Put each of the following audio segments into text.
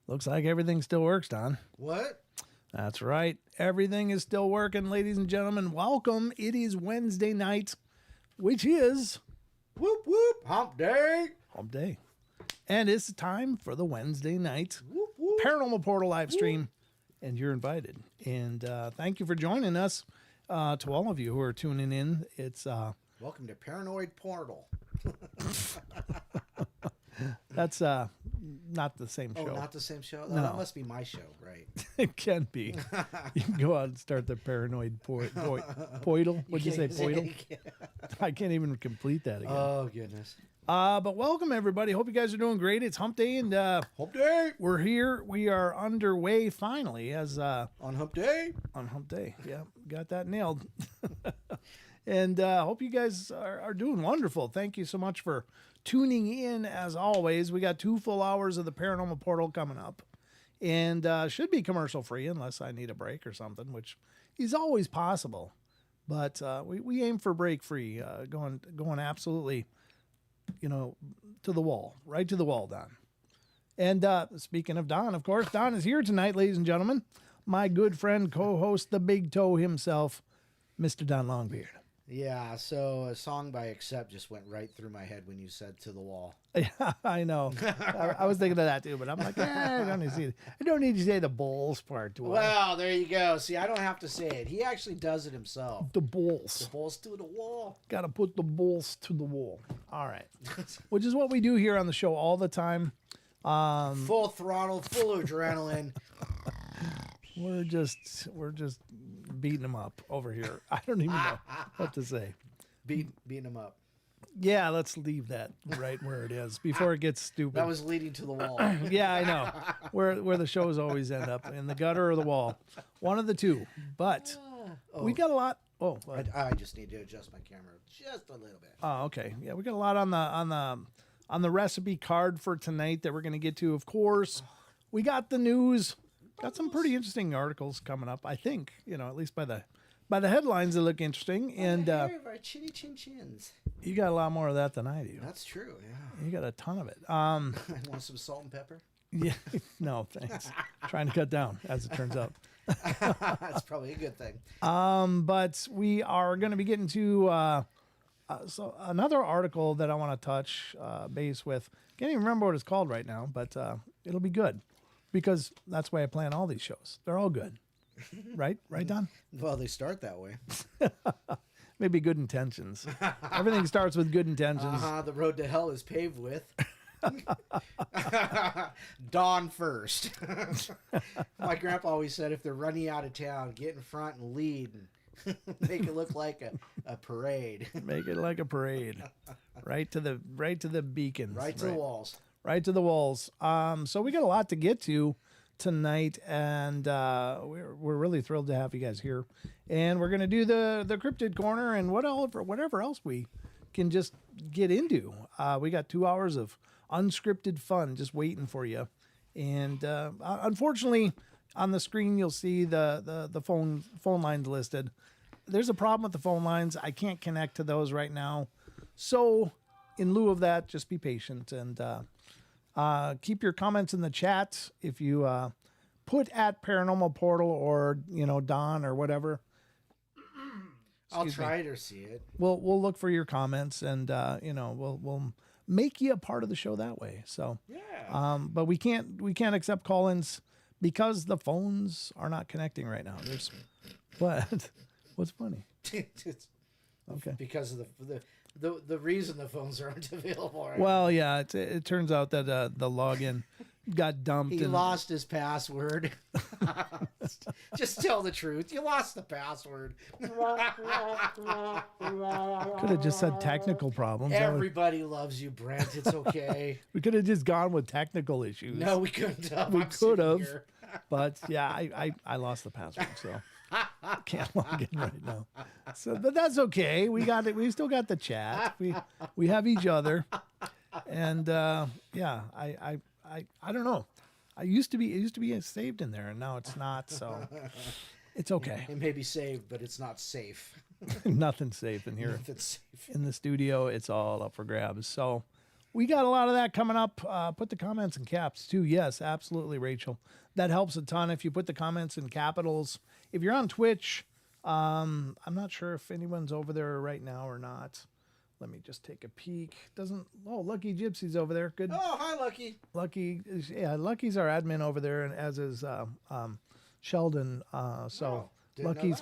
Looks like everything still works, Don. What? That's right. Everything is still working, ladies and gentlemen. Welcome. It is Wednesday night, which is... Whoop, whoop, hump day. Hump day. And it's time for the Wednesday night Whoop, whoop. Paranormal Portal live stream. And you're invited. And thank you for joining us. To all of you who are tuning in, it's... Welcome to Paranoid Portal. That's not the same show. Oh, not the same show? No. That must be my show, right? It can be. You can go out and start the Paranoid Portal. What'd you say, Portal? I can't even complete that again. Oh, goodness. But welcome, everybody. Hope you guys are doing great. It's Hump Day, and Hump Day. We're here. We are underway finally. As on Hump Day. On Hump Day. Yeah, got that nailed. And hope you guys are doing wonderful. Thank you so much for tuning in, as always. We got 2 full hours of the Paranormal Portal coming up. And should be commercial-free unless I need a break or something, which is always possible. But we aim for break-free, going absolutely, to the wall. Right to the wall, Don. And speaking of Don, of course, Don is here tonight, ladies and gentlemen. My good friend, co-host, the Big Toe himself, Mr. Don Longbeard. Yeah, so a song by Accept just went right through my head when you said "To the Wall." Yeah, I know. I was thinking of that too, but I'm like, I don't need to say the balls part to it. Well, there you go. See, I don't have to say it. He actually does it himself. The balls. The balls to the wall. Got to put the balls to the wall. All right. Which is what we do here on the show all the time. Full throttle, full adrenaline. We're just beating them up over here. I don't even know what to say. Beating them up. Yeah, let's leave that right where it is before it gets stupid. That was leading to the wall. Yeah, I know. Where the shows always end up, in the gutter or the wall. One of the two. But we got a lot. Oh, I just need to adjust my camera just a little bit. Oh, okay. Yeah, we got a lot on the recipe card for tonight that we're going to get to. Of course, we got the news. Got some pretty interesting articles coming up, I think. At least by the headlines, they look interesting. And our chinny chin chins. You got a lot more of that than I do. That's true. Yeah. You got a ton of it. I want some salt and pepper. Yeah, no, thanks. Trying to cut down, as it turns out. That's probably a good thing. But we are going to be getting to so another article that I want to touch base with. Can't even remember what it's called right now, but it'll be good because that's why I plan all these shows. They're all good, right? Right, Don? Well, they start that way. Maybe good intentions. Everything starts with good intentions. The road to hell is paved with dawn first. My grandpa always said, if they're running out of town, get in front and lead and make it look like a parade. Make it like a parade. Right to the beacons. Right to the walls. Right to the walls. So we got a lot to get to tonight, and we're really thrilled to have you guys here. And we're gonna do the Cryptid Corner and whatever else we can just get into. We got 2 hours of unscripted fun just waiting for you. And unfortunately, on the screen you'll see the phone lines listed. There's a problem with the phone lines. I can't connect to those right now. So in lieu of that, just be patient and keep your comments in the chat. If you put at Paranormal Portal or Don or whatever, I'll try to see it. We'll look for your comments and we'll make you a part of the show that way. So Yeah. but we can't accept call-ins because the phones are not connecting right now. There's what's funny? Okay. Because of the reason the phones aren't available. Right? Well, yeah, it turns out that the login got dumped. He lost his password. Just tell the truth. You lost the password. Could have just said technical problems. Everybody loves you, Brent. It's okay. We could have just gone with technical issues. No, we couldn't have. We could have. But yeah, I lost the password, so can't log in right now. So, but that's okay. We got it. We still got the chat. We have each other, and yeah, I don't know. It used to be saved in there, and now it's not. So it's okay. It may be saved, but it's not safe. Nothing's safe in here. Nothing's safe. In the studio, it's all up for grabs. So we got a lot of that coming up. Put the comments in caps too. Yes, absolutely, Rachel. That helps a ton if you put the comments in capitals. If you're on Twitch, I'm not sure if anyone's over there right now or not. Let me just take a peek. Lucky Gypsy's over there. Good. Oh, hi, Lucky. Lucky's our admin over there, and as is Sheldon. Lucky's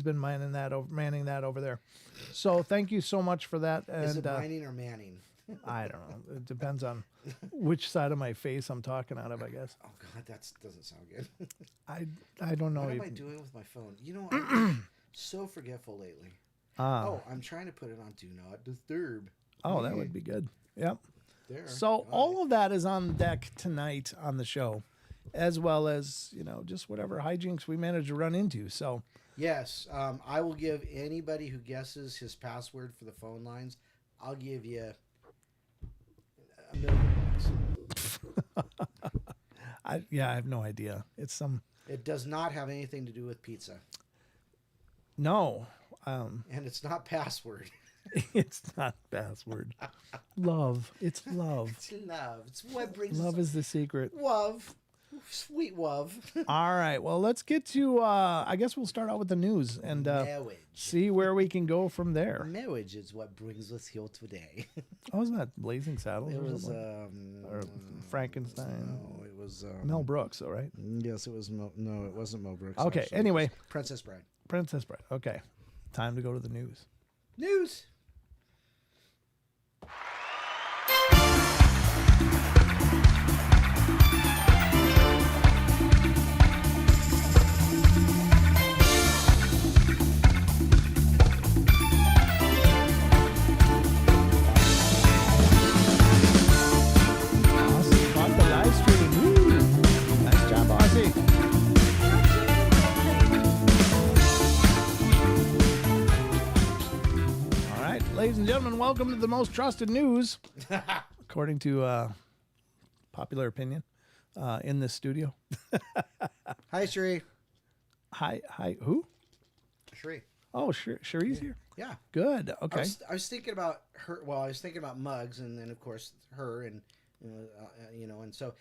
been manning that over there. So thank you so much for that. And, is it mining or manning? I don't know. It depends on which side of my face I'm talking out of, I guess. Oh God, that doesn't sound good. I don't know. What am I doing with my phone? I'm so forgetful lately. I'm trying to put it on Do Not Disturb. Oh, that would be good. Yep. There. So all of that is on deck tonight on the show, as well as just whatever hijinks we manage to run into. So yes, I will give anybody who guesses his password for the phone lines. I'll give you $1 million. I have no idea. It's some. It does not have anything to do with pizza. No. And it's not password. It's not password. Love. It's love. It's love. It's what brings love is the secret. Love. Sweet love. All right. Well, let's get to, I guess we'll start out with the news and see where we can go from there. Marriage is what brings us here today. Oh, wasn't that Blazing Saddles? It was, or Frankenstein. No, it was... Mel Brooks, all right? Yes, it was... No, it wasn't Mel Brooks. Okay, actually. anyway. Princess Bride. Princess Bride. Okay. Time to go to the news. News! Ladies and gentlemen, welcome to the most trusted news, according to popular opinion, in this studio. Hi, Sheree. Hi, who? Sheree. Oh, Sheree's here? Yeah. Good, okay. I was thinking about her, well, I was thinking about Muggs, and then, of course, her, and And so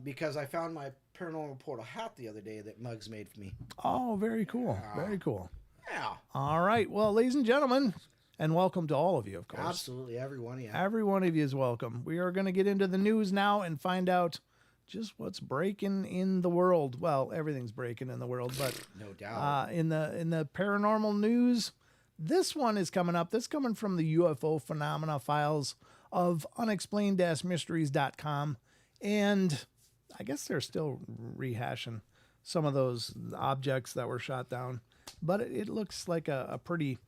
because I found my Paranormal Portal hat the other day that Muggs made for me. Oh, very cool. Very cool. Yeah. All right. Well, ladies and gentlemen, and welcome to all of you, of course. Absolutely, every one of you. Every one of you is welcome. We are going to get into the news now and find out just what's breaking in the world. Well, everything's breaking in the world, but No doubt. in the paranormal news, this one is coming up. This is coming from the UFO phenomena files of unexplained-mysteries.com, and I guess they're still rehashing some of those objects that were shot down, but it looks like a pretty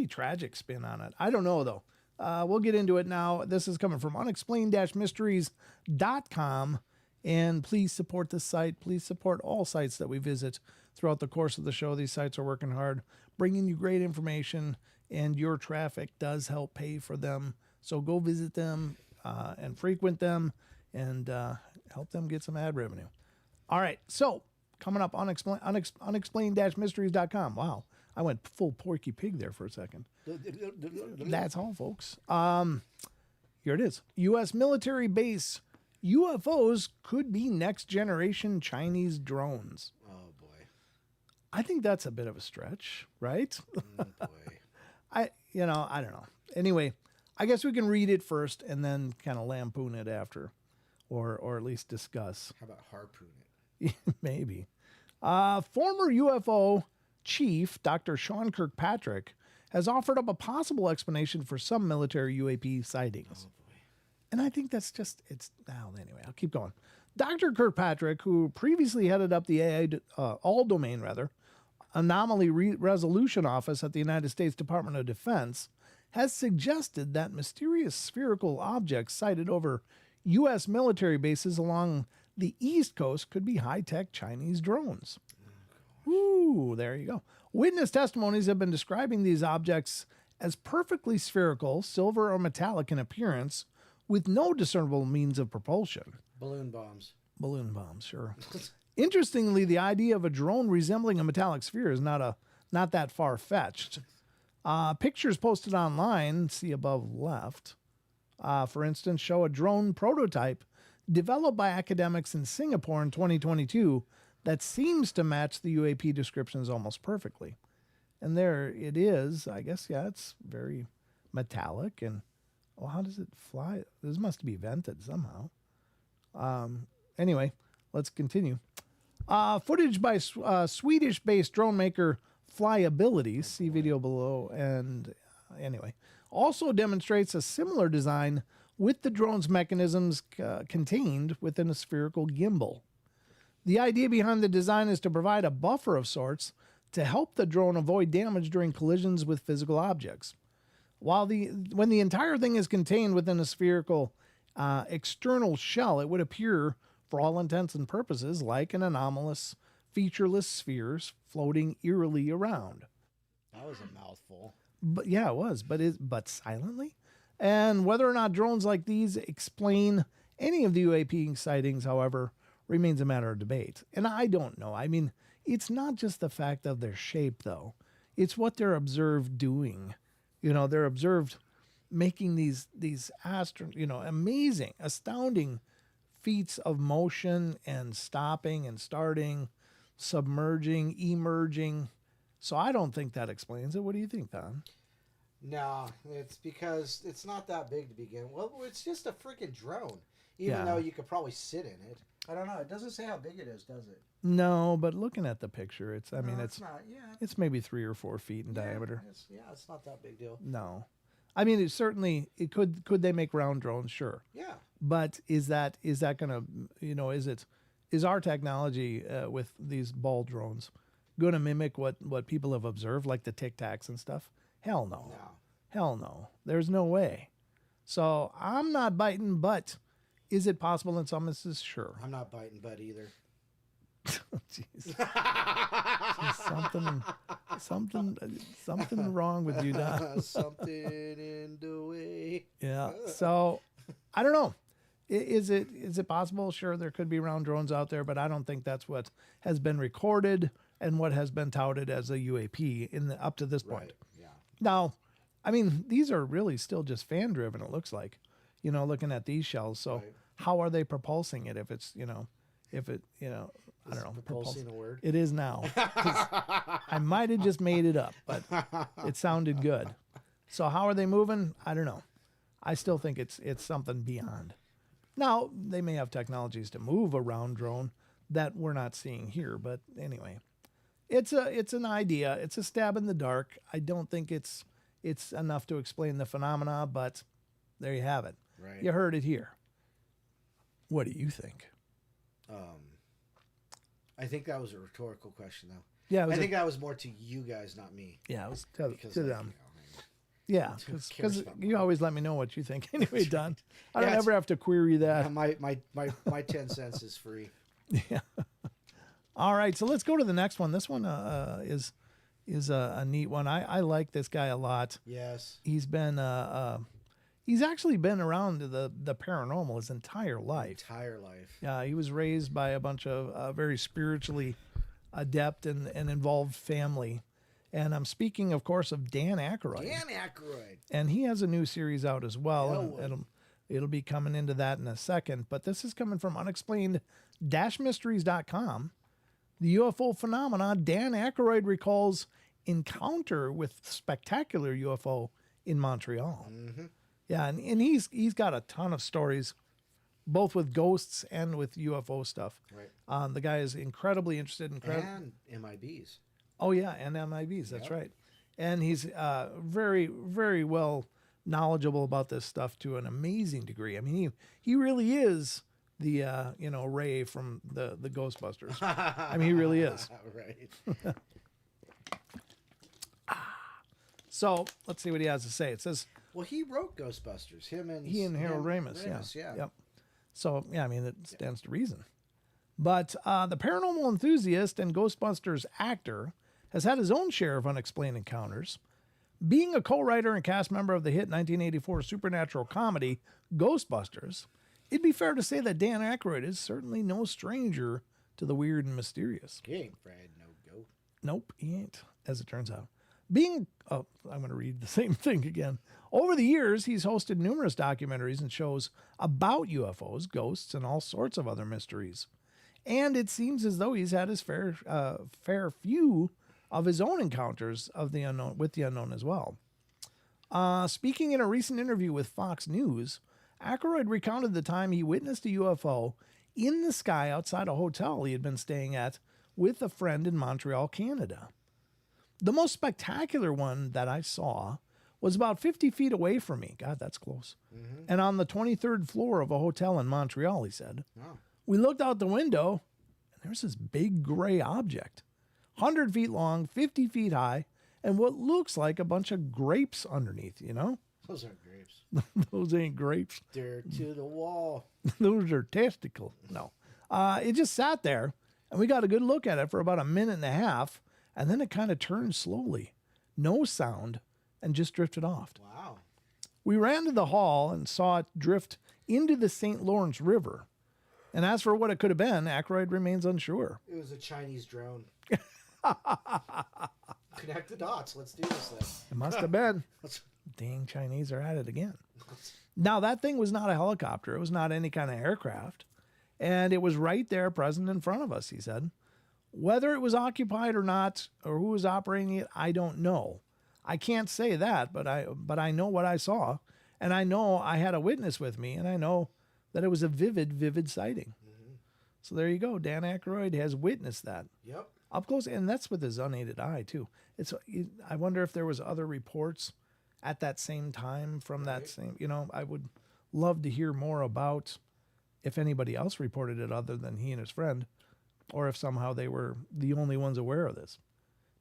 tragic spin on it. I don't know though. We'll get into it now. This is coming from unexplained-mysteries.com, and please support this site. Please support all sites that we visit throughout the course of the show. These sites are working hard, bringing you great information, and your traffic does help pay for them. So go visit them and frequent them and help them get some ad revenue. All right, so coming up, unexplained-mysteries.com. Wow, I went full Porky Pig there for a second. That's all, folks. Here it is. U.S. military base. UFOs could be next-generation Chinese drones. Oh, boy. I think that's a bit of a stretch, right? Boy. I don't know. Anyway, I guess we can read it first and then kind of lampoon it after, or at least discuss. How about harpoon it? Maybe. Former UFO chief, Dr. Sean Kirkpatrick, has offered up a possible explanation for some military UAP sightings. Oh, boy. And I think that's anyway, I'll keep going. Dr. Kirkpatrick, who previously headed up the all-domain anomaly resolution office at the United States Department of Defense, has suggested that mysterious spherical objects sighted over U.S. military bases along the East Coast could be high-tech Chinese drones. Ooh, there you go. Witness testimonies have been describing these objects as perfectly spherical, silver or metallic in appearance, with no discernible means of propulsion. Balloon bombs. Balloon bombs, sure. Interestingly, the idea of a drone resembling a metallic sphere is not that far-fetched. Pictures posted online, see above left, for instance, show a drone prototype developed by academics in Singapore in 2022 that seems to match the UAP descriptions almost perfectly. And there it is. I guess, yeah, it's very metallic. And, well, how does it fly? This must be vented somehow. Anyway, let's continue. Footage by Swedish-based drone maker Flyability, see video below, and anyway, also demonstrates a similar design with the drone's mechanisms contained within a spherical gimbal. The idea behind the design is to provide a buffer of sorts to help the drone avoid damage during collisions with physical objects. When the entire thing is contained within a spherical external shell, it would appear, for all intents and purposes, like an anomalous, featureless spheres floating eerily around. That was a mouthful. But yeah, it was. But silently? And whether or not drones like these explain any of the UAP sightings, however, remains a matter of debate. And I don't know. I mean, it's not just the fact of their shape, though. It's what they're observed doing. They're observed making these amazing, astounding feats of motion and stopping and starting, submerging, emerging. So I don't think that explains it. What do you think, Don? No, it's because it's not that big to begin. Well, it's just a freaking drone. Even though you could probably sit in it. I don't know. It doesn't say how big it is, does it? No, but looking at the picture, it's not. Yeah, it's maybe 3 or 4 feet in diameter. It's not that big deal. No, I mean it could they make round drones? Sure. Yeah. But is that gonna is our technology with these ball drones gonna mimic what people have observed, like the Tic Tacs and stuff? Hell no. No. Hell no. There's no way. So I'm not biting, but is it possible in some instances? Sure. I'm not biting butt either. Jeez. Something wrong with you, Don. Something in the way. Yeah. So I don't know. Is it possible? Sure, there could be round drones out there, but I don't think that's what has been recorded and what has been touted as a UAP up to this point. Right. Yeah. Now, I mean, these are really still just fan driven. It looks like, looking at these shells. So Right. how are they propulsing it if it's, I don't know. Propulsing a word. It is now. 'Cause I might have just made it up, but it sounded good. So how are they moving? I don't know. I still think it's something beyond. Now, they may have technologies to move a round drone that we're not seeing here, but anyway. It's an idea. It's a stab in the dark. I don't think it's enough to explain the phenomena, but there you have it. Right. You heard it here. What do you think? I think that was a rhetorical question, though. Yeah, I think that was more to you guys, not me. Yeah, it was to Because, them. like, you know, Yeah, Who cares because about you always let me know what you think anyway, Don. I don't Yeah, ever have to query that. my 10 cents is free. Yeah. All right, so let's go to the next one. This one is a neat one. I like this guy a lot. Yes. He's been he's actually been around the paranormal his entire life. Entire life. Yeah, he was raised by a bunch of very spiritually adept and involved family. And I'm speaking, of course, of Dan Aykroyd. Dan Aykroyd. And he has a new series out as well. Yeah, And it'll be coming into that in a second. But this is coming from unexplained-mysteries.com. The UFO phenomenon, Dan Aykroyd recalls encounter with spectacular UFO in Montreal. Mm-hmm. Yeah, and he's got a ton of stories, both with ghosts and with UFO stuff. Right. The guy is incredibly interested in And MIBs. Oh yeah, and MIBs. That's Yep. right. And he's very, very well knowledgeable about this stuff to an amazing degree. I mean, he really is the Ray from the Ghostbusters. I mean, he really is. Right. So let's see what he has to say. It says Well, he wrote Ghostbusters. he and Harold Ramis. Yeah. Yeah. Yep. So yeah, I mean, it stands to reason. But the paranormal enthusiast and Ghostbusters actor has had his own share of unexplained encounters. Being a co-writer and cast member of the hit 1984 supernatural comedy Ghostbusters, it'd be fair to say that Dan Aykroyd is certainly no stranger to the weird and mysterious. He ain't Fred, no go. Nope, he ain't, as it turns out. I'm going to read the same thing again. Over the years, he's hosted numerous documentaries and shows about UFOs, ghosts, and all sorts of other mysteries. And it seems as though he's had his fair few of his own encounters with the unknown as well. Speaking in a recent interview with Fox News, Aykroyd recounted the time he witnessed a UFO in the sky outside a hotel he had been staying at with a friend in Montreal, Canada. The most spectacular one that I saw was about 50 feet away from me. God, that's close. Mm-hmm. And on the 23rd floor of a hotel in Montreal, he said. Oh. We looked out the window, and there's this big gray object, 100 feet long, 50 feet high, and what looks like a bunch of grapes underneath, Those aren't grapes. Those ain't grapes. They're to the wall. Those are testicles. No. It just sat there, and we got a good look at it for about a minute and a half, and then it kind of turned slowly. No sound, and just drifted off. Wow. We ran to the hall and saw it drift into the St. Lawrence River. And as for what it could have been, Aykroyd remains unsure. It was a Chinese drone. Connect the dots. Let's do this then. It must have been. Dang, Chinese are at it again. Now, that thing was not a helicopter. It was not any kind of aircraft. And it was right there present in front of us, he said. Whether it was occupied or not, or who was operating it, I don't know. I can't say that, but I know what I saw. And I know I had a witness with me, and I know that it was a vivid sighting. Mm-hmm. So there you go. Dan Aykroyd has witnessed that. Yep. Up close, and that's with his unaided eye, too. I wonder if there was other reports at that same time from that same, I would love to hear more about if anybody else reported it other than he and his friend, or if somehow they were the only ones aware of this.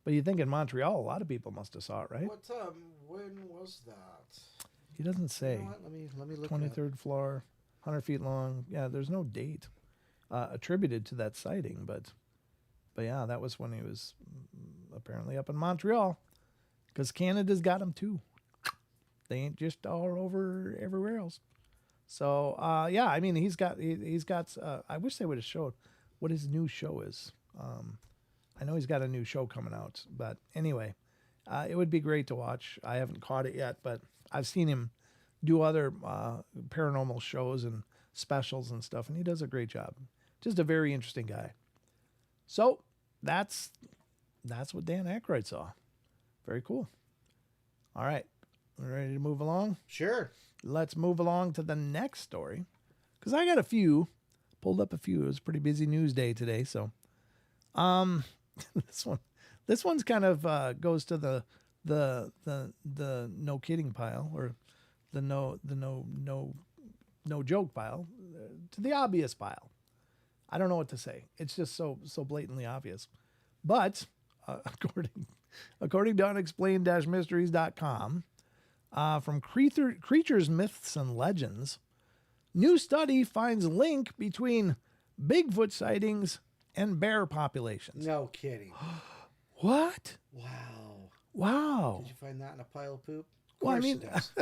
But you think in Montreal, a lot of people must have saw it, right? What when was that? He doesn't say. You know what? Let me look. 23rd floor, 100 feet long. Yeah, there's no date attributed to that sighting, but yeah, that was when he was apparently up in Montreal, because Canada's got him too. They ain't just all over everywhere else. So yeah, I mean, he's got. I wish they would have showed what his new show is. I know he's got a new show coming out, but anyway, it would be great to watch. I haven't caught it yet, but I've seen him do other paranormal shows and specials and stuff, and he does a great job. Just a very interesting guy. So that's what Dan Aykroyd saw. Very cool. All right, we're ready to move along. Sure. Let's move along to the next story, because I got a few. Pulled up a few. It was a pretty busy news day today, so this one's kind of goes to the no kidding pile, or the no joke pile, to the obvious pile. I don't know what to say. It's just so blatantly obvious. But according to unexplained-mysteries.com, from Creatures, Myths, and Legends, new study finds link between Bigfoot sightings and bear populations. No kidding. What? Wow. Did you find that in a pile of poop? Of Well, course it does.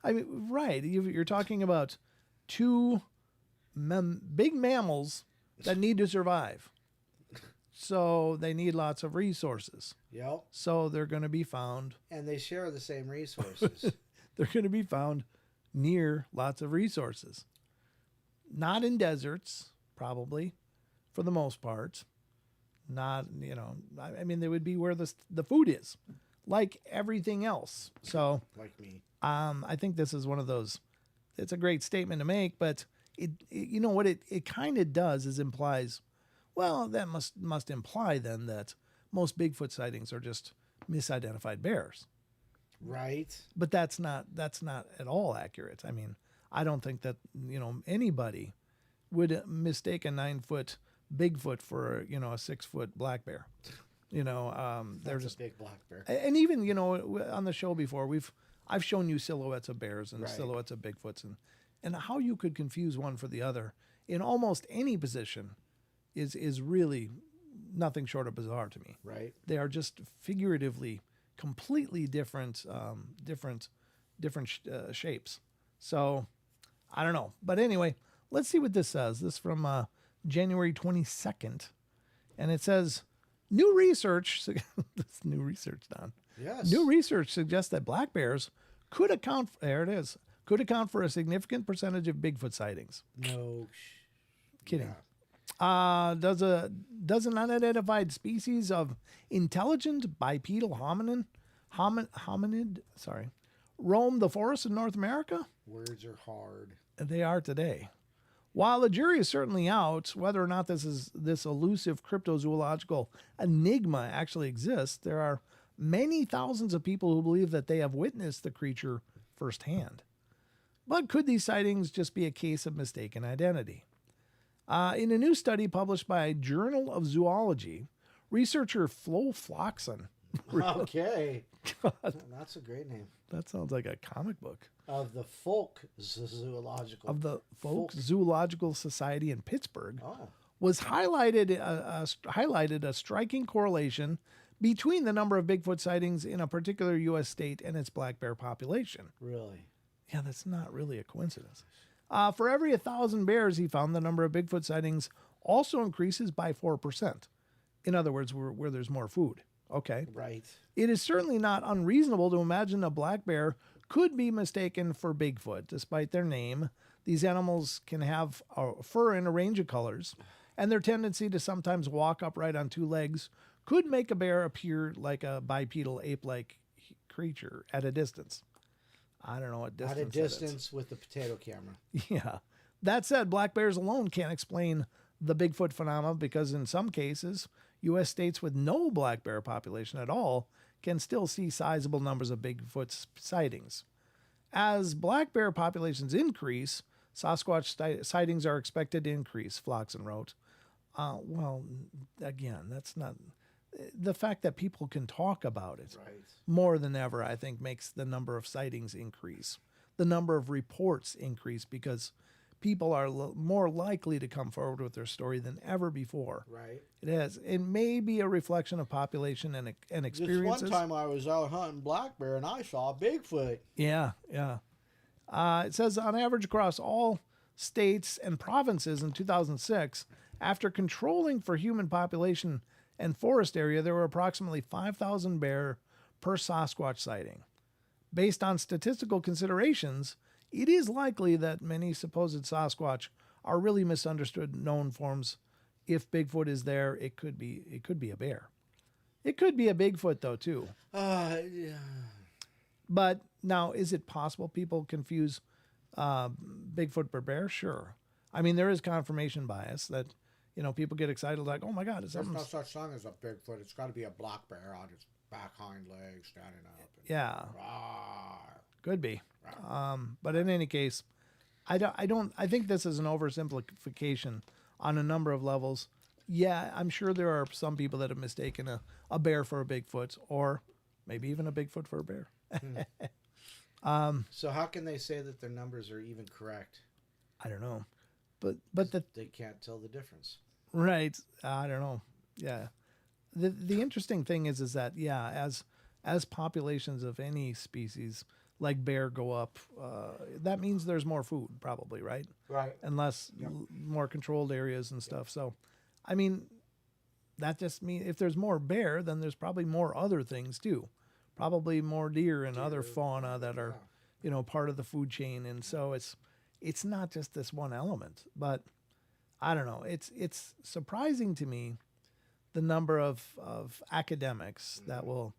I mean, right. You're talking about two big mammals that need to survive. So they need lots of resources. Yep. So they're going to be found. And they share the same resources. They're going to be found near lots of resources. Not in deserts, probably, for the most part. Not, I mean, they would be where the food is, like everything else. So, like me. I think this is one of those. It's a great statement to make, but it you know what it kind of does is implies. Well, that must imply then that most Bigfoot sightings are just misidentified bears. Right. But that's not at all accurate. I mean, I don't think that anybody would mistake a 9-foot Bigfoot for a 6-foot black bear. They're That's just a big black bear. And even on the show before I've shown you silhouettes of bears and Right. silhouettes of Bigfoots and how you could confuse one for the other in almost any position is really nothing short of bizarre to me. Right. They are just figuratively completely different shapes. So I don't know, but anyway, let's see what this says. This is from January 22nd, and it says new research. This new research, Don. Yes. New research suggests that black bears could account. There it is. Could account for a significant percentage of Bigfoot sightings. No. Kidding. Yeah. Does an unidentified species of intelligent bipedal hominid roam the forests in North America? Words are hard. They are today. While the jury is certainly out whether or not this elusive cryptozoological enigma actually exists, there are many thousands of people who believe that they have witnessed the creature firsthand. But could these sightings just be a case of mistaken identity? In a new study published by Journal of Zoology, researcher Flo Floxon. Okay. God, That's a great name. that sounds like a comic book. Of the Folk Zoological. Of the Folk Zoological Society in Pittsburgh, Oh. was highlighted a striking correlation between the number of Bigfoot sightings in a particular U.S. state and its black bear population. Really? Yeah, that's not really a coincidence. For every 1,000 bears, he found the number of Bigfoot sightings also increases by 4%. In other words, where there's more food. Okay. Right. It is certainly not unreasonable to imagine a black bear could be mistaken for Bigfoot. Despite their name, these animals can have fur in a range of colors, and their tendency to sometimes walk upright on two legs could make a bear appear like a bipedal ape-like creature at a distance. I don't know what distance. At a that distance with the potato camera. is. Yeah. That said, black bears alone can't explain the Bigfoot phenomena because in some cases, U.S. states with no black bear population at all can still see sizable numbers of Bigfoot sightings. As black bear populations increase, Sasquatch sightings are expected to increase, Floxon wrote. Well, again, that's not... The fact that people can talk about it Right. more than ever, I think, makes the number of sightings increase. The number of reports increase because people are more likely to come forward with their story than ever before. Right. It may be a reflection of population and experiences. This one time I was out hunting black bear and I saw Bigfoot. Yeah. It says on average across all states and provinces in 2006, after controlling for human population and forest area, there were approximately 5,000 bear per Sasquatch sighting. Based on statistical considerations, it is likely that many supposed Sasquatch are really misunderstood known forms. If Bigfoot is there, it could be a bear. It could be a Bigfoot though too. Yeah. But now, is it possible people confuse Bigfoot for bear? Sure. I mean, there is confirmation bias that, people get excited like, oh my God, it's There's something. no such thing as a Bigfoot. It's got to be a black bear on its back hind legs standing up. Yeah, Rawr. could be. But in any case, I think this is an oversimplification on a number of levels. Yeah, I'm sure there are some people that have mistaken a bear for a Bigfoot, or maybe even a Bigfoot for a bear. So how can they say that their numbers are even correct? I don't know. But They can't tell the difference. right, I don't know. Yeah. The interesting thing is that as populations of any species like bear go up, that means there's more food probably, right? Right. And less more controlled areas and stuff. So, I mean, that just means if there's more bear, then there's probably more other things too. Probably more deer and other fauna that are, part of the food chain. And so it's not just this one element. But I don't know. It's surprising to me the number of academics that will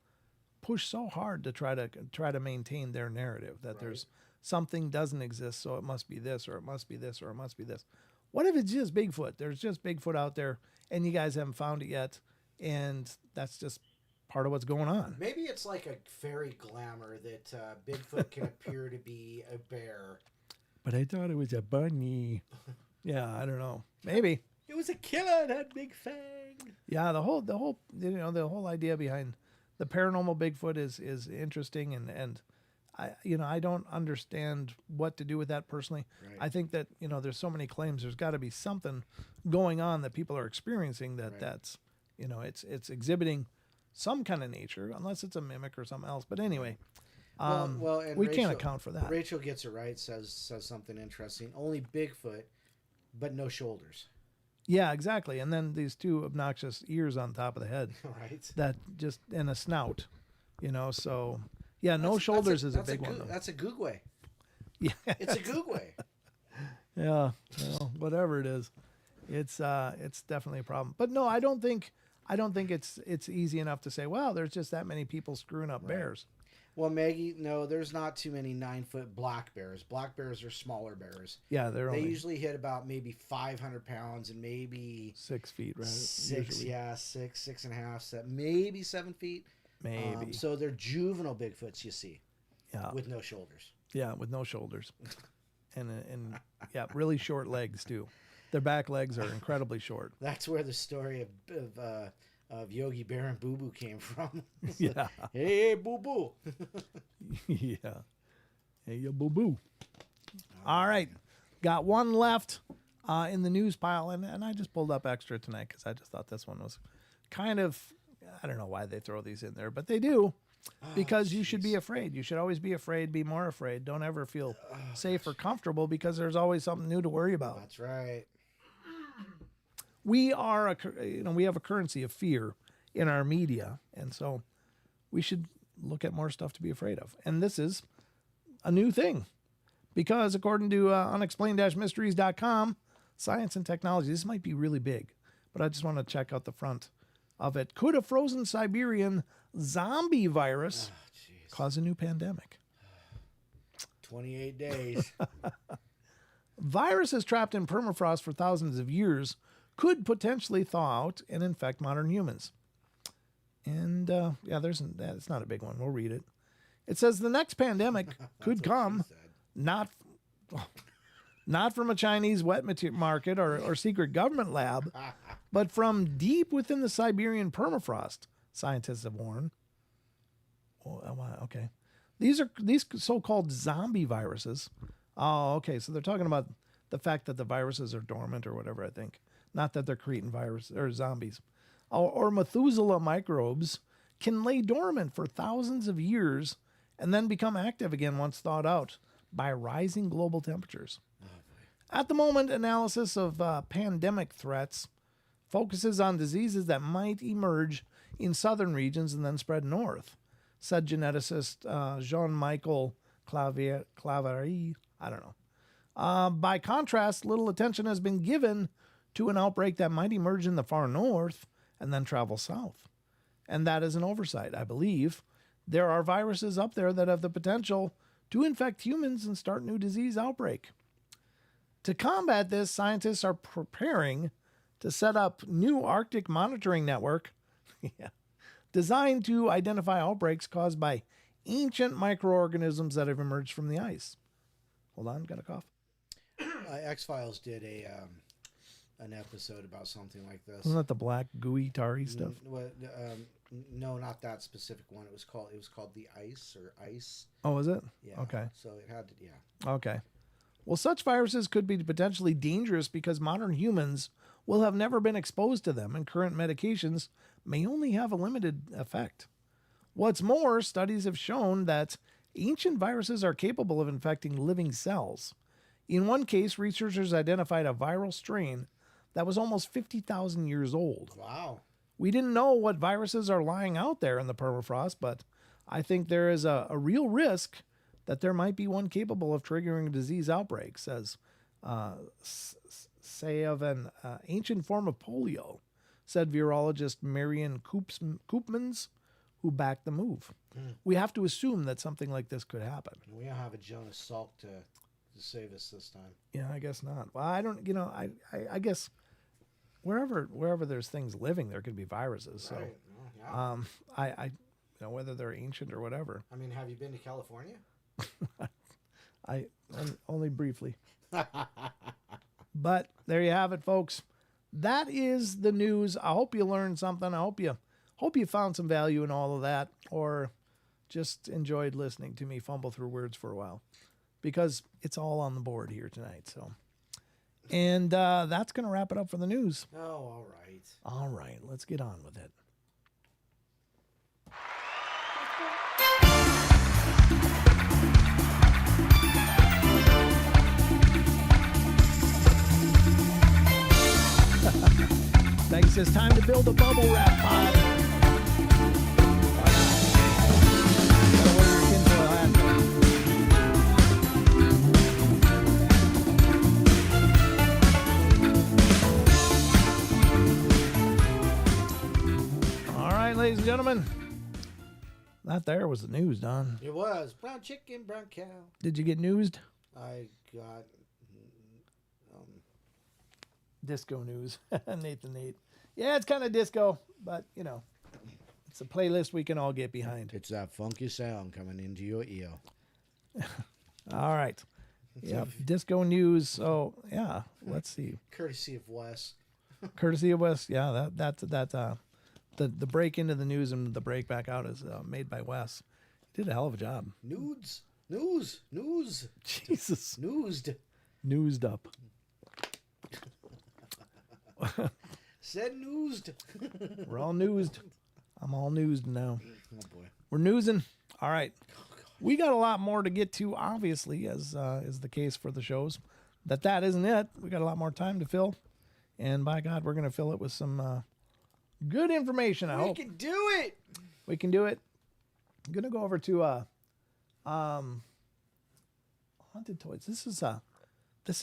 push so hard to try to maintain their narrative that there's something doesn't exist, so it must be this, or it must be this, or it must be this. What if it's just Bigfoot? There's just Bigfoot out there, and you guys haven't found it yet, and that's just part of what's going on. Maybe it's like a fairy glamour that Bigfoot can appear to be a bear. But I thought it was a bunny. Yeah, I don't know. Maybe. It was a killer, that big fang. Yeah, the whole idea behind the paranormal Bigfoot is interesting, and I don't understand what to do with that personally. Right. I think that there's so many claims. There's got to be something going on that people are experiencing that's it's exhibiting some kind of nature, unless it's a mimic or something else. But anyway, And we can't account for that. Rachel gets it right. Says something interesting. Only Bigfoot, but no shoulders. Yeah, exactly. And then these two obnoxious ears on top of the head. Right. That just and a snout. So yeah, no shoulders is a big one though. That's a googway. Yeah. It's a googway. Yeah. Well, whatever it is. It's definitely a problem. But no, I don't think it's easy enough to say, well, there's just that many people screwing up bears. Well, Maggie, no, there's not too many 9-foot black bears. Black bears are smaller bears. Yeah, They only usually hit about maybe 500 pounds and maybe 6 feet, right? 6, usually. 6.5, maybe 7 feet. Maybe. So they're juvenile Bigfoots, you see. Yeah. With no shoulders. Yeah, with no shoulders. and yeah, really short legs too. Their back legs are incredibly short. That's where the story of Yogi Bear and Boo Boo came from. Yeah. Hey, Boo Boo. Yeah. Hey, yo, boo boo. All right. Got one left in the news pile. And I just pulled up extra tonight because I just thought this one was kind of, I don't know why they throw these in there, but they do. Because you should be afraid. You should always be afraid, be more afraid. Don't ever feel safe or comfortable because there's always something new to worry about. That's right. We have a currency of fear in our media, and so we should look at more stuff to be afraid of. And this is a new thing because according to unexplained-mysteries.com, science and technology, this might be really big, but I just want to check out the front of it. Could a frozen Siberian zombie virus cause a new pandemic? 28 days. Viruses trapped in permafrost for thousands of years could potentially thaw out and infect modern humans. And it's not a big one. We'll read it. It says the next pandemic could come not from a Chinese wet market or secret government lab, but from deep within the Siberian permafrost, scientists have warned. Okay. These so-called zombie viruses. Oh, okay. So they're talking about the fact that the viruses are dormant or whatever, I think. Not that they're creating virus or zombies. Or Methuselah microbes can lay dormant for thousands of years and then become active again once thawed out by rising global temperatures. At the moment, analysis of pandemic threats focuses on diseases that might emerge in southern regions and then spread north. said geneticist Jean-Michel Claverie. I don't know. By contrast, little attention has been given to an outbreak that might emerge in the far north and then travel south. And that is an oversight, I believe. There are viruses up there that have the potential to infect humans and start new disease outbreak. To combat this, scientists are preparing to set up new Arctic monitoring network designed to identify outbreaks caused by ancient microorganisms that have emerged from the ice. Hold on, got a cough. X-Files did an episode about something like this. Isn't that the black gooey tarry stuff? No, not that specific one. It was called The Ice or Ice. Oh, is it? Yeah. Okay. So it had to, yeah. Okay. Well, such viruses could be potentially dangerous because modern humans will have never been exposed to them, and current medications may only have a limited effect. What's more, studies have shown that ancient viruses are capable of infecting living cells. In one case, researchers identified a viral strain that was almost 50,000 years old. Wow. We didn't know what viruses are lying out there in the permafrost, but I think there is a real risk that there might be one capable of triggering a disease outbreak, says say of an ancient form of polio, said virologist Marion Koopmans, who backed the move. We have to assume that something like this could happen. We don't have a Jonas Salk to save us this time. Yeah, I guess not. Well, I don't, I guess wherever there's things living, there could be viruses. So, Right. Well, yeah. I whether they're ancient or whatever. I mean, have you been to California? I only briefly. But there you have it, folks. That is the news. I hope you learned something. I hope you found some value in all of that, or just enjoyed listening to me fumble through words for a while, because it's all on the board here tonight. So, and that's going to wrap it up for the news. Oh, all right. All right, let's get on with it. Thanks. It's time to build a bubble wrap pod. Gotta wear your tinfoil hat. All right, ladies and gentlemen. That there was the news, Don. It was brown chicken, brown cow. Did you get newsed? I got Disco news. Nathan Nate. Yeah, it's kind of disco, but it's a playlist we can all get behind. it's that funky sound coming into your ear. All right. Yep. Disco news. So yeah, let's see. Courtesy of Wes. Courtesy of Wes. Yeah, the break into the news and the break back out is made by Wes. He did a hell of a job. News. Jesus. Newsed. Newsed up. Said newsed. We're all newsed. I'm all newsed now. Oh boy. We're newsing. All right. We got a lot more to get to, obviously, as is the case for the shows. That isn't it. We got a lot more time to fill. And by God, we're going to fill it with some good information, I hope. We can do it. We can do it. I'm going to go over to Haunted Toys. This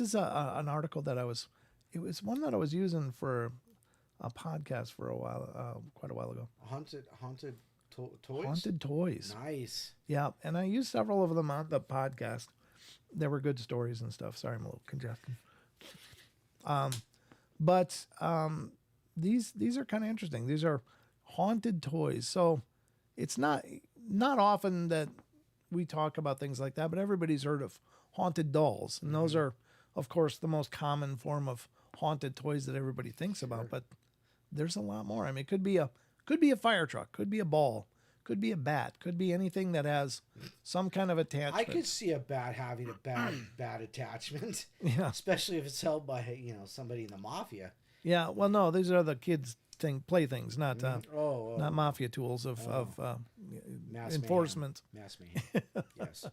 is an article that it was one that I was using for a podcast for a while, quite a while ago. Haunted toys. Haunted Toys. Nice. Yeah, and I used several of them on the podcast. There were good stories and stuff. Sorry, I'm a little congested. But these are kind of interesting. These are haunted toys. So it's not often that we talk about things like that, but everybody's heard of haunted dolls, and those are, of course, the most common form of haunted toys that everybody thinks about. But there's a lot more. I mean, it could be a fire truck, could be a ball, could be a bat, could be anything that has some kind of attachment. I could see a bat having a bad attachment. Yeah. Especially if it's held by somebody in the mafia. Yeah. Well, no, these are the kids' playthings, not not mafia tools of Mass enforcement. Mass mayhem. Yes.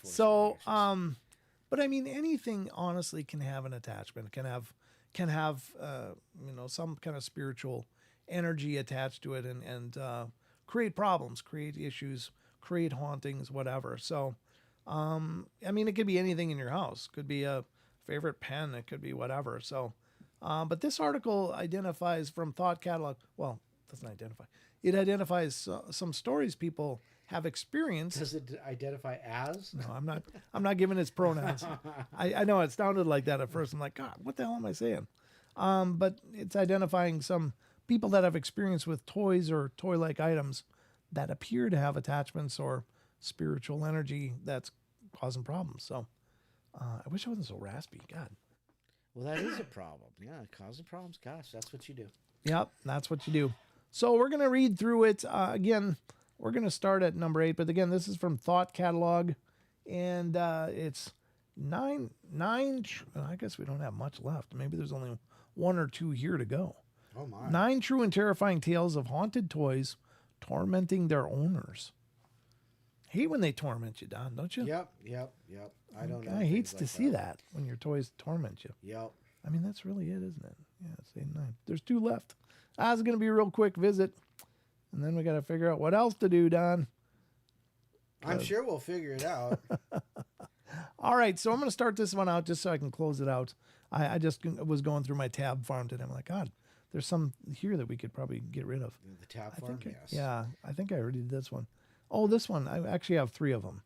So, but I mean, anything honestly can have an attachment, can have some kind of spiritual energy attached to it, and create problems, create issues, create hauntings, whatever. So, I mean, it could be anything in your house. Could be a favorite pen. It could be whatever. So, but this article identifies from Thought Catalog. Well, doesn't identify. It identifies some stories people have experienced. Does it identify as? No, I'm not giving its pronouns. I know it sounded like that at first. I'm like, God, what the hell am I saying? But it's identifying some people that have experience with toys or toy-like items that appear to have attachments or spiritual energy that's causing problems. So I wish I wasn't so raspy. God. Well, that is a problem. Yeah, causing problems. Gosh, that's what you do. Yep, that's what you do. So we're going to read through it. Again, we're going to start at number 8. But again, this is from Thought Catalog. And it's nine. I guess we don't have much left. Maybe there's only 1 or 2 here to go. Oh, my. 9 true and terrifying tales of haunted toys tormenting their owners. Hate when they torment you, Don, don't you? Yep. I don't know. I hates to see that when your toys torment you. Yep. I mean, that's really it, isn't it? Yeah, it's 8 and 9. There's 2 left. It's going to be a real quick visit. And then we got to figure out what else to do, Don. I'm sure we'll figure it out. All right, so I'm going to start this one out just so I can close it out. I just was going through my tab farm today. I'm like, God, there's some here that we could probably get rid of. The tab farm, yes. Yeah, I think I already did this one. Oh, this one. I actually have 3 of them.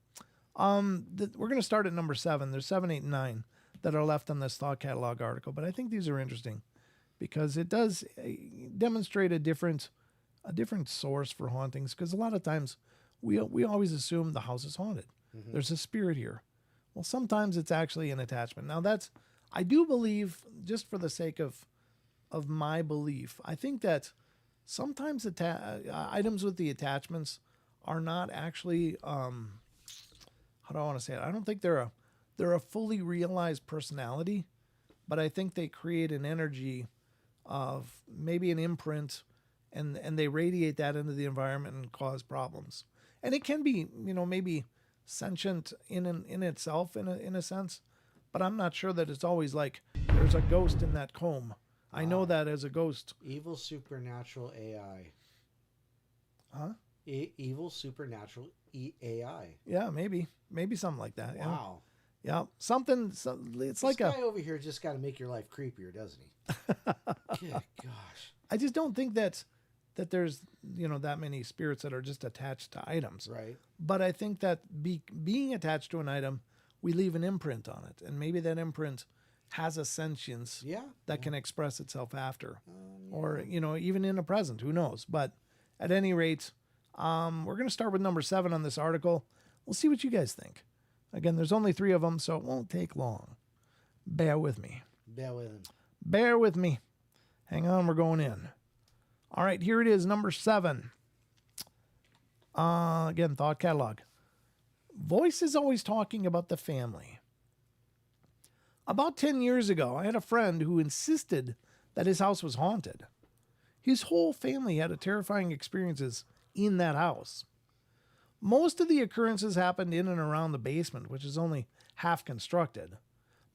We're going to start at number 7. There's 7, 8, and 9 that are left on this Thought Catalog article, but I think these are interesting because it does demonstrate a different source for hauntings. Because a lot of times we always assume the house is haunted. Mm-hmm. There's a spirit here. Well, sometimes it's actually an attachment. Now I do believe, just for the sake of my belief, I think that sometimes items with the attachments are not actually, how do I want to say it? I don't think they're a fully realized personality, but I think they create an energy of maybe an imprint, and they radiate that into the environment and cause problems. And it can be, maybe sentient in itself in a sense, but I'm not sure that it's always like there's a ghost in that comb. I know that as a ghost. Evil supernatural AI. Huh? Evil supernatural AI. Yeah, maybe something like that. Wow. Yeah, something. It's like this guy over here just got to make your life creepier, doesn't he? Good gosh. I just don't think that there's that many spirits that are just attached to items. Right. But I think that being attached to an item, we leave an imprint on it, and maybe that imprint has a sentience that can express itself after, or even in a present. Who knows? But at any rate, we're going to start with number 7 on this article. We'll see what you guys think. Again, there's only 3 of them, so it won't take long. Bear with me. Bear with me. Hang on, we're going in. All right, here it is, number 7. Again, Thought Catalog. Voices always talking about the family. About 10 years ago, I had a friend who insisted that his house was haunted. His whole family had terrifying experiences in that house. Most of the occurrences happened in and around the basement, which is only half constructed.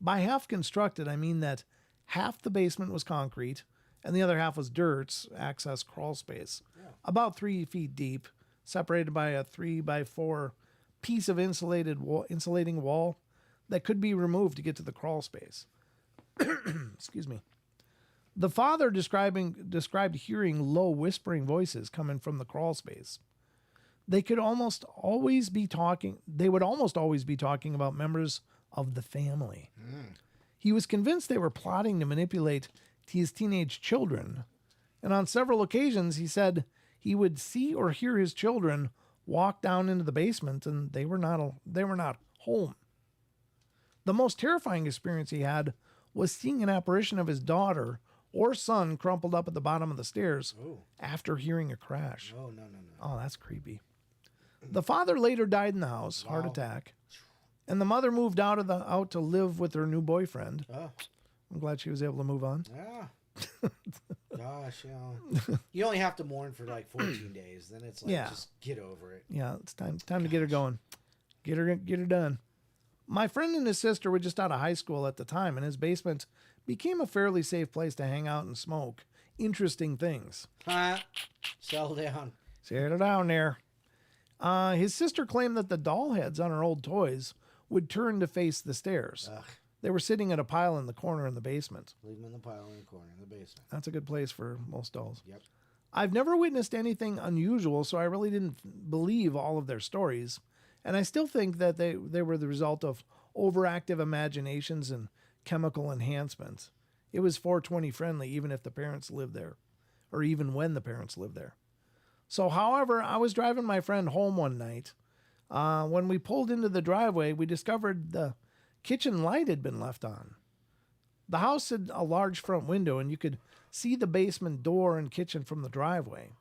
By half constructed, I mean that half the basement was concrete and the other half was dirt, access crawl space, about 3 feet deep, separated by a 3x4 piece of insulating wall that could be removed to get to the crawl space. Excuse me. The father described hearing low whispering voices coming from the crawl space. They would almost always be talking about members of the family. He was convinced they were plotting to manipulate his teenage children. And on several occasions, he said he would see or hear his children walk down into the basement and they were not home. The most terrifying experience he had was seeing an apparition of his daughter or son crumpled up at the bottom of the stairs after hearing a crash. Oh, no. Oh, that's creepy. The father later died in the house, heart attack, and the mother moved out to live with her new boyfriend. Oh. I'm glad she was able to move on. Yeah. Gosh, you only have to mourn for like 14 days. Then it's like, just get over it. Yeah, it's time to get her going. Get her done. My friend and his sister were just out of high school at the time, and his basement became a fairly safe place to hang out and smoke interesting things. Settle down. Settle down there. His sister claimed that the doll heads on her old toys would turn to face the stairs. Ugh. They were sitting at a pile in the corner in the basement. Leave them in the pile in the corner in the basement. That's a good place for most dolls. Yep. I've never witnessed anything unusual, so I really didn't believe all of their stories. And I still think that they were the result of overactive imaginations and chemical enhancements. It was 420 friendly, even if the parents lived there, or even when the parents lived there. So, however, I was driving my friend home one night. When we pulled into the driveway, we discovered the kitchen light had been left on. The house had a large front window, and you could see the basement door and kitchen from the driveway.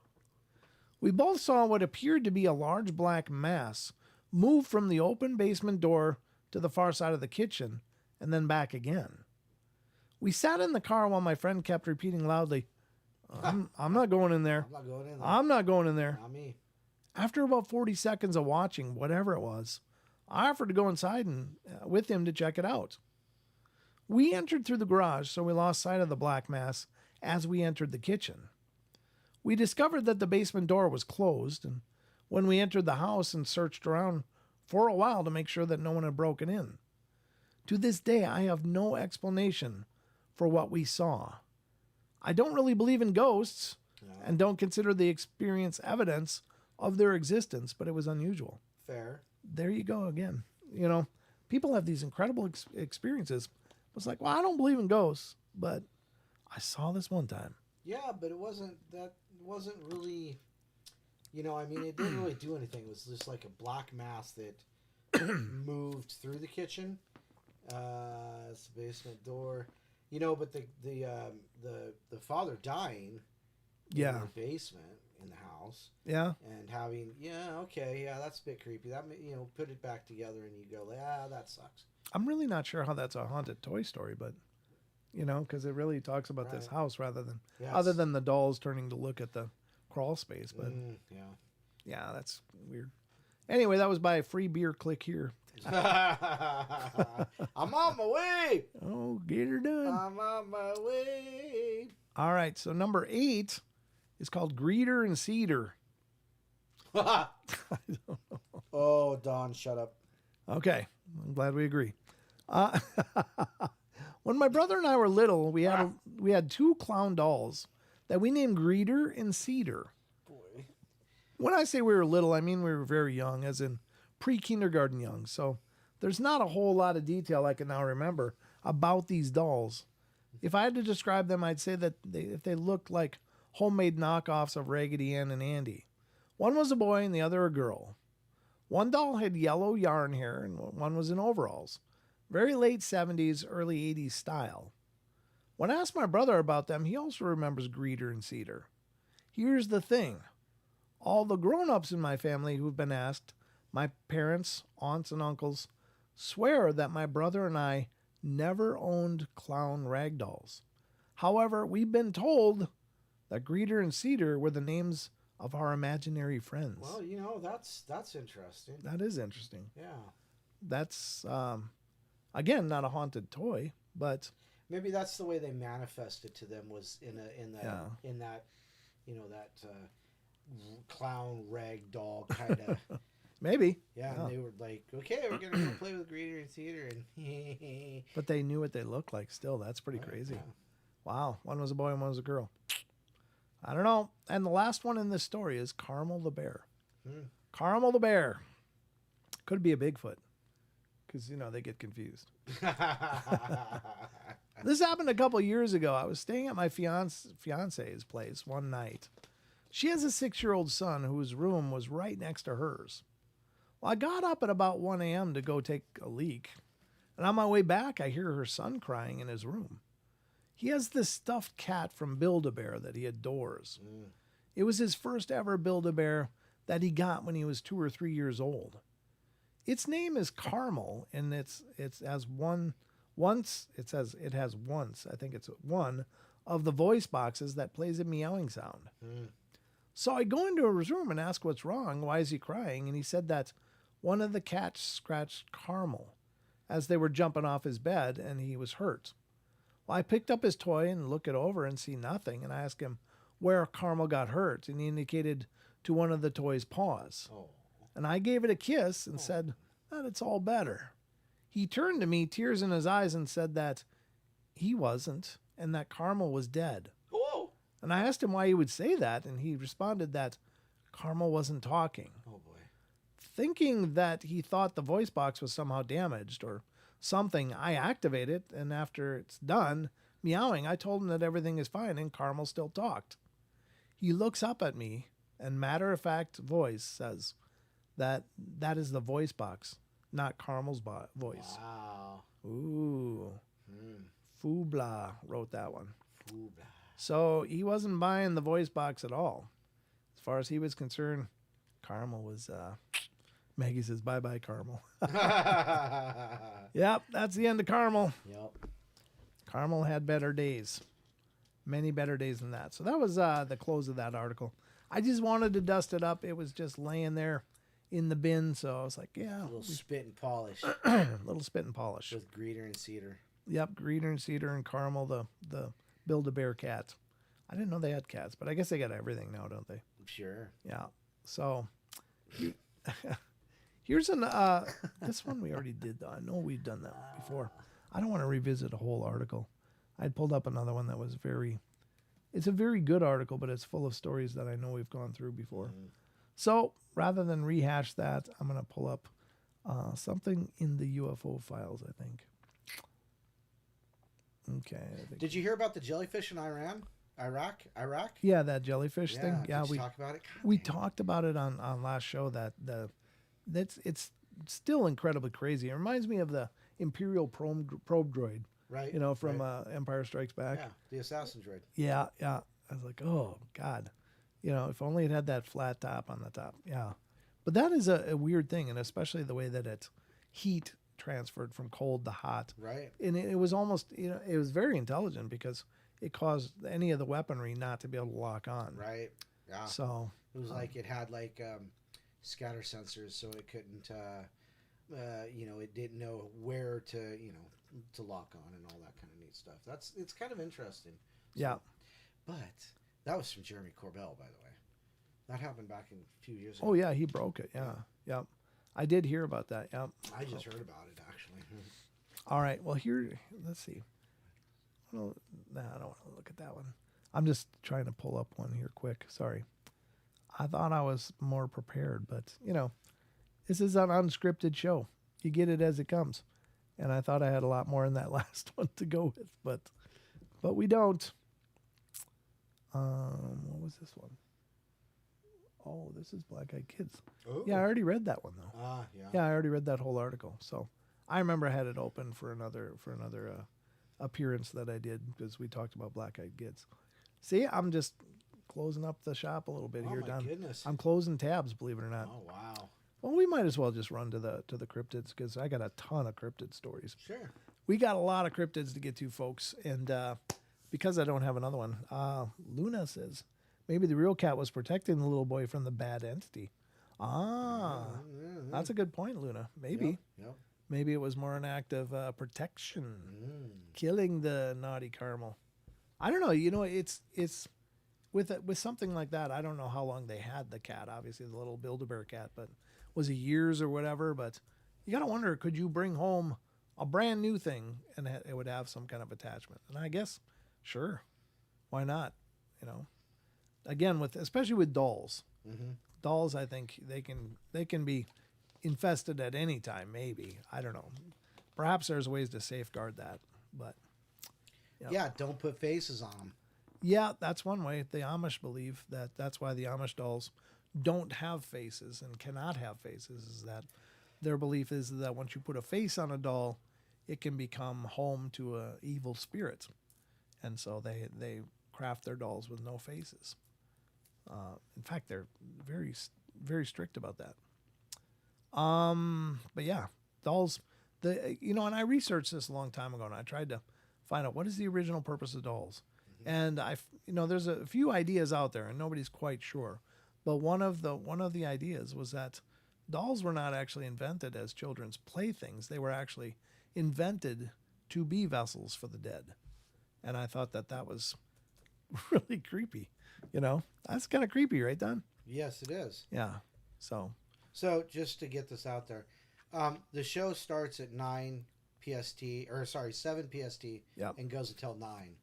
We both saw what appeared to be a large black mass move from the open basement door to the far side of the kitchen and then back again. We sat in the car while my friend kept repeating loudly, I'm not going in there. I'm not going in there. I'm not going in there. Not me. After about 40 seconds of watching whatever it was, I offered to go inside and with him to check it out. We entered through the garage, so we lost sight of the black mass as we entered the kitchen. We discovered that the basement door was closed, and when we entered the house and searched around for a while to make sure that no one had broken in. To this day, I have no explanation for what we saw. I don't really believe in ghosts and don't consider the experience evidence of their existence, but it was unusual. Fair. There you go again. You know, people have these incredible experiences. It's like, well, I don't believe in ghosts, but I saw this one time. Yeah, but it wasn't really, I mean, it didn't really do anything. It was just like a black mass that moved through the kitchen. It's the basement door. But the father dying in the basement in the house. Yeah. And having, that's a bit creepy. That, put it back together and you go, that sucks. I'm really not sure how that's a haunted toy story, but, because it really talks about this house rather than, other than the dolls turning to look at the crawl space. But yeah, that's weird. Anyway, that was by a free beer. Click here. I'm on my way. Oh, get her done. I'm on my way. All right. So number 8 is called Greeter and Cedar. I don't know. Oh, Don, shut up. Okay. I'm glad we agree. When my brother and I were little, we had 2 clown dolls that we named Greeter and Cedar. Boy. When I say we were little, I mean we were very young, as in pre-kindergarten young. So there's not a whole lot of detail I can now remember about these dolls. If I had to describe them, I'd say that if they looked like homemade knockoffs of Raggedy Ann and Andy. One was a boy and the other a girl. One doll had yellow yarn hair and one was in overalls. Very late 70s, early 80s style. When I asked my brother about them, he also remembers Greeter and Cedar. Here's the thing. All the grown-ups in my family who've been asked, my parents, aunts, and uncles, swear that my brother and I never owned clown rag dolls. However, we've been told that Greeter and Cedar were the names of our imaginary friends. Well, that's interesting. That is interesting. Yeah. That's, again, not a haunted toy, but maybe that's the way they manifested to them was in that clown rag doll kind of. Maybe. Yeah, and they were like, okay, we're going to go play with Greeter and Cedar. And but they knew what they looked like still. That's pretty crazy. Yeah. Wow. One was a boy and one was a girl. I don't know. And the last one in this story is Carmel the bear. Carmel the bear. Could be a Bigfoot. Because, they get confused. This happened a couple years ago. I was staying at my fiance's place one night. She has a 6-year-old son whose room was right next to hers. Well, I got up at about 1 a.m. to go take a leak. And on my way back, I hear her son crying in his room. He has this stuffed cat from Build-A-Bear that he adores. It was his first ever Build-A-Bear that he got when he was 2 or 3 years old. Its name is Carmel, and it has one of the voice boxes that plays a meowing sound. So I go into his room and ask what's wrong. Why is he crying? And he said that one of the cats scratched Carmel as they were jumping off his bed, and he was hurt. Well, I picked up his toy and look it over and see nothing, and I asked him where Carmel got hurt, and he indicated to one of the toy's paws. Oh. And I gave it a kiss and said that it's all better. He turned to me, tears in his eyes, and said that he wasn't and that Carmel was dead. Whoa. And I asked him why he would say that, and he responded that Carmel wasn't talking. Oh, boy. Thinking that he thought the voice box was somehow damaged or something, I activate it, and after it's done meowing, I told him that everything is fine, and Carmel still talked. He looks up at me, and matter-of-fact voice says that is the voice box, not Carmel's voice. Wow. Ooh. Fubla wrote that one. Fubla. So he wasn't buying the voice box at all. As far as he was concerned, Carmel was... Maggie says, bye-bye, Carmel. Yep, that's the end of Carmel. Yep. Carmel had better days. Many better days than that. So that was the close of that article. I just wanted to dust it up. It was just laying there in the bin. So I was like, yeah. A little spit and polish. Little spit and polish. With Greeter and Cedar. Yep, Greeter and Cedar and Carmel, the Build-A-Bear cat. I didn't know they had cats, but I guess they got everything now, don't they? Sure. Yeah. So here's an this one we already did though. I know we've done that before. I don't want to revisit a whole article. I'd pulled up another one that was it's a very good article, but it's full of stories that I know we've gone through before. So rather than rehash that, I'm going to pull up something in the UFO files, I think. Okay. Did you hear about the jellyfish in Iraq? Yeah, that jellyfish thing. Yeah, we talk about it. We talked about it on last show. It's still incredibly crazy. It reminds me of the Imperial probe droid, right? You know, from Empire Strikes Back. Yeah, the assassin droid. Yeah. I was like, oh God, you know, if only it had that flat top on the top. Yeah, but that is a weird thing, and especially the way that it's heat transferred from cold to hot. Right. And it was almost, you know, it was very intelligent because it caused any of the weaponry not to be able to lock on. Right. Yeah. So it was like it had like scatter sensors, so it couldn't, it didn't know where to lock on and all that kind of neat stuff. It's kind of interesting. So, yeah. But that was from Jeremy Corbell, by the way. That happened back a few years ago. Oh yeah, he broke it. Yeah. Yep. I did hear about that. Yep. I just heard about it actually. All right. Well, here, let's see. Well, I don't want to look at that one. I'm just trying to pull up one here quick. Sorry. I thought I was more prepared, but you know, this is an unscripted show. You get it as it comes. And I thought I had a lot more in that last one to go with, but we don't. What was this one? Oh, this is Black Eyed Kids. Oh. Yeah, I already read that one though. Yeah. Yeah, I already read that whole article. So I remember I had it open for another appearance that I did because we talked about Black Eyed Kids. See, I'm just closing up the shop a little bit here, Don. Goodness. I'm closing tabs, believe it or not. Oh wow. Well, we might as well just run to the cryptids because I got a ton of cryptid stories. Sure. We got a lot of cryptids to get to, folks, and because I don't have another one, Luna says maybe the real cat was protecting the little boy from the bad entity. That's a good point, Luna. Maybe. Yep. Maybe it was more an act of protection, killing the naughty Carmel. I don't know. You know, it's with something like that. I don't know how long they had the cat. Obviously, the little Build-A-Bear cat, but was it years or whatever? But you got to wonder, could you bring home a brand new thing and it would have some kind of attachment? And I guess, sure, why not? You know, again, especially with dolls. Mm-hmm. Dolls, I think they can be infested at any time. Maybe, I don't know. Perhaps there's ways to safeguard that, but yeah, don't put faces on them. Yeah, that's one way. The Amish believe that's why the Amish dolls don't have faces and cannot have faces, is that their belief is that once you put a face on a doll, it can become home to a evil spirit. And so they craft their dolls with no faces. In fact, they're very, very strict about that. But yeah, dolls, and I researched this a long time ago, and I tried to find out what is the original purpose of dolls. And there's a few ideas out there, and nobody's quite sure. But one of the ideas was that dolls were not actually invented as children's playthings. They were actually invented to be vessels for the dead. And I thought that was really creepy. You know, that's kind of creepy, right, Don? Yes, it is. Yeah. So So just to get this out there, the show starts at 9 PST, or sorry, 7 PST, Yep. and goes until 9,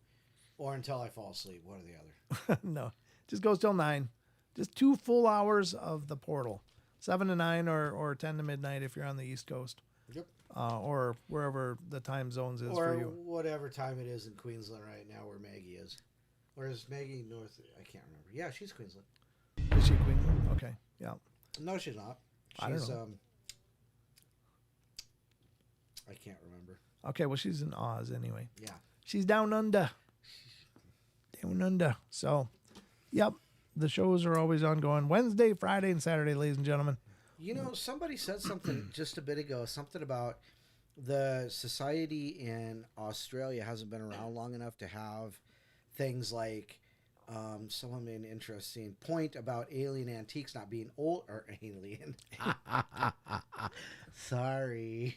or until I fall asleep, one or the other. No, just goes till 9. Just 2 full hours of the portal, 7 to 9 or 10 to midnight if you're on the East Coast. Yep. Or wherever the time zones is Or for you. whatever time it is in Queensland right now where Maggie is. Or is Maggie north? I can't remember. Yeah, she's Queensland. Is she Queensland? Okay, yeah. No, she's not. I don't She's, know. I can't remember. Okay, well, she's in Oz anyway. Yeah. She's down under. Down under. So, yep, the shows are always ongoing. Wednesday, Friday, and Saturday, ladies and gentlemen. You know, somebody said something just a bit ago, something about the society in Australia hasn't been around long enough to have things like, someone made an interesting point about alien antiques not being old, or alien. Sorry.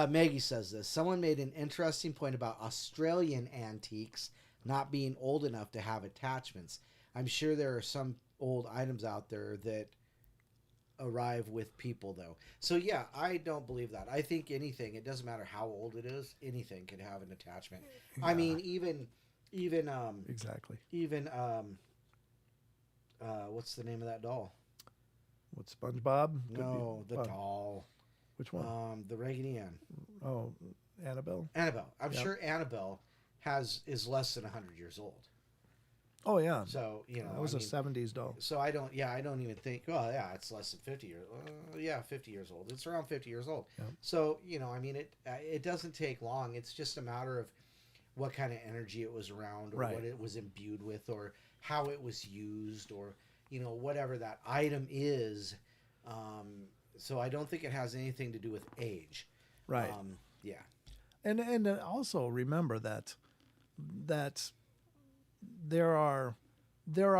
Maggie says this. Someone made an interesting point about Australian antiques not being old enough to have attachments. I'm sure there are some old items out there that arrive with people, though. So yeah, I don't believe that. I think anything, it doesn't matter how old it is, anything could have an attachment. Yeah. I mean, even Exactly. even what's the name of that doll? What, SpongeBob? Could No, be- the doll. Which one? The Raggedy Ann. Oh, Annabelle? Annabelle. I'm Yep. sure Annabelle is less than 100 years old. Oh, yeah. So, you know, That was I a mean, 70s doll. so I don't even think, well, yeah, it's less than 50 years. Yeah, 50 years old. It's around 50 years old. Yep. So, you know, I mean, it doesn't take long. It's just a matter of what kind of energy it was around, or Right. what it was imbued with, or how it was used, or, you know, whatever that item is. So I don't think it has anything to do with age. Right. Yeah. And also remember that there are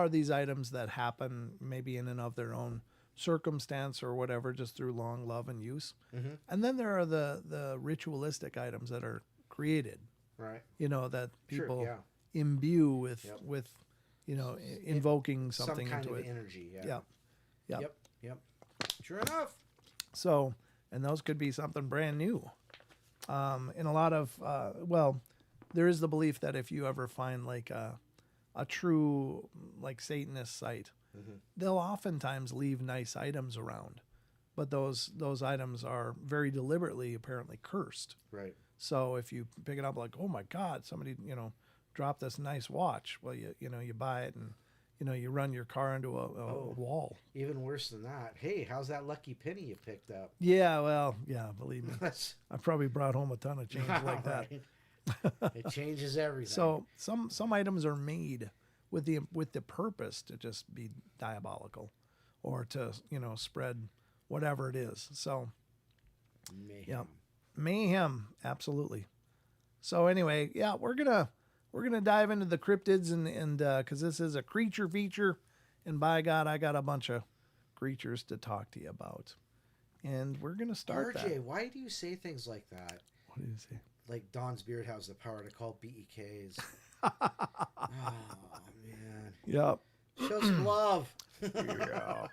these items that happen maybe in and of their own circumstance or whatever, just through long love and use. Mm-hmm. And then there are the ritualistic items that are created, Right. you know, that people Sure, yeah. imbue with Yep. with you know, invoking Some something kind into of it. energy. Yeah. Yep. Yep. Yep. Yep. Sure enough. So, and those could be something brand new. In a lot of, well, there is the belief that if you ever find like a true like Satanist site, Mhm. they'll oftentimes leave nice items around, but those items are very deliberately apparently cursed. Right. So if you pick it up like, oh my God, somebody dropped this nice watch. Well, you buy it and you run your car into a wall. Even worse than that. Hey, how's that lucky penny you picked up? Yeah, well, yeah, believe me, That's I probably brought home a ton of change like that. Right. It changes everything. So some items are made with the purpose to just be diabolical, or to spread whatever it is. So mayhem. yeah, mayhem, absolutely. So anyway, yeah, we're gonna dive into the cryptids and because this is a creature feature, and by God, I got a bunch of creatures to talk to you about, and we're gonna start RJ, that. why do you say things like that? What do you say? Like Don's beard has the power to call BEKs. Oh man. Yep. Show some love. Yeah.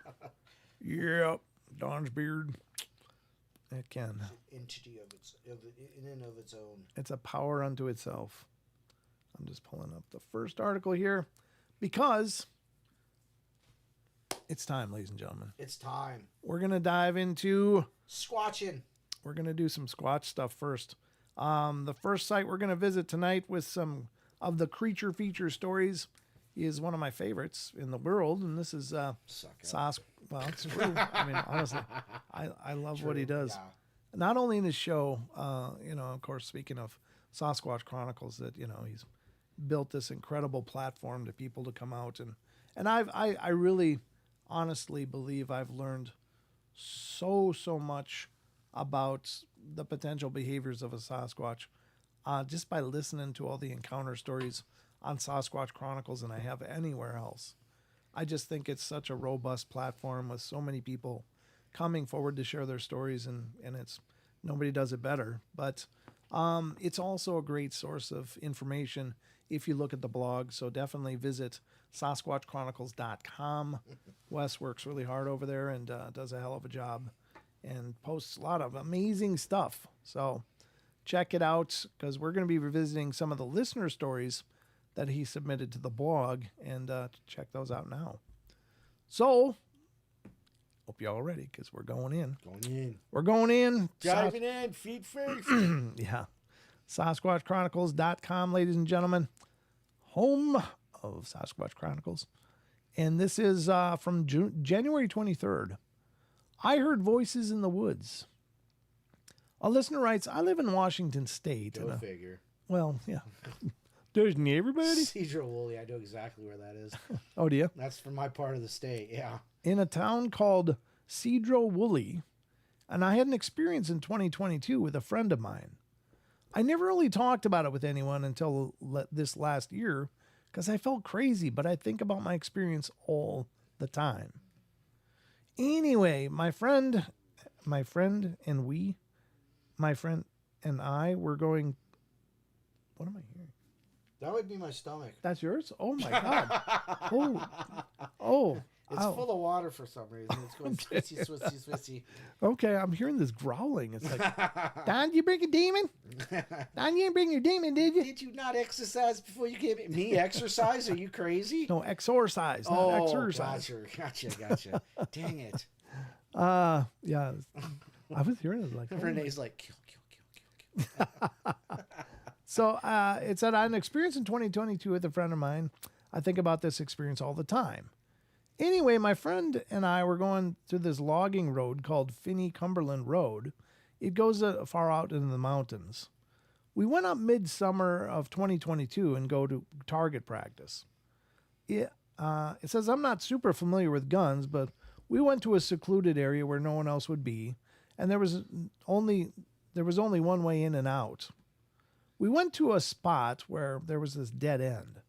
Yep. Don's beard. It can. Entity in and of its own. It's a power unto itself. I'm just pulling up the first article here because it's time, ladies and gentlemen. It's time. We're going to dive into, Squatching. we're going to do some Squatch stuff first. The first site we're going to visit tonight with some of the creature feature stories is one of my favorites in the world, and this is Suck it. Well, it's true. I mean, honestly, I love what he True, does. yeah. Not only in his show, of course, speaking of Sasquatch Chronicles, that he's built this incredible platform to people to come out and I really honestly believe I've learned so much about the potential behaviors of a Sasquatch just by listening to all the encounter stories on Sasquatch Chronicles than I have anywhere else. I just think it's such a robust platform with so many people coming forward to share their stories, and it's nobody does it better. But It's also a great source of information if you look at the blog. So definitely visit SasquatchChronicles.com. Wes works really hard over there and does a hell of a job and posts a lot of amazing stuff. So check it out because we're going to be revisiting some of the listener stories that he submitted to the blog, and check those out now. So, hope you're all ready because we're going in. We're going in. Diving in, feet first. Yeah. SasquatchChronicles.com, ladies and gentlemen. Home of Sasquatch Chronicles. And this is from January 23rd. I heard voices in the woods. A listener writes, I live in Washington State. Go figure. Well, yeah. Doesn't everybody? Cedro Woolley, I know exactly where that is. Oh, do you? That's from my part of the state, yeah. In a town called Cedro Woolley, and I had an experience in 2022 with a friend of mine. I never really talked about it with anyone until this last year because I felt crazy, but I think about my experience all the time. Anyway, my friend and I were going. What am I hearing? That would be my stomach. That's yours? Oh my God. Oh. It's full of water for some reason. It's going switchy, switchy, switchy. Okay, I'm hearing this growling. It's like, Don, did you bring a demon? Don, you didn't bring your demon, did you? Did you not exercise before you gave me exercise? Are you crazy? No, exorcise, not exercise. Gotcha. Dang it. Yeah. I was hearing it like, Renee's like, kill. So it said, I had an experience in 2022 with a friend of mine. I think about this experience all the time. Anyway, my friend and I were going through this logging road called Finney-Cumberland Road. It goes far out into the mountains. We went up midsummer of 2022 and go to target practice. It says, I'm not super familiar with guns, but we went to a secluded area where no one else would be, and there was only one way in and out. We went to a spot where there was this dead end.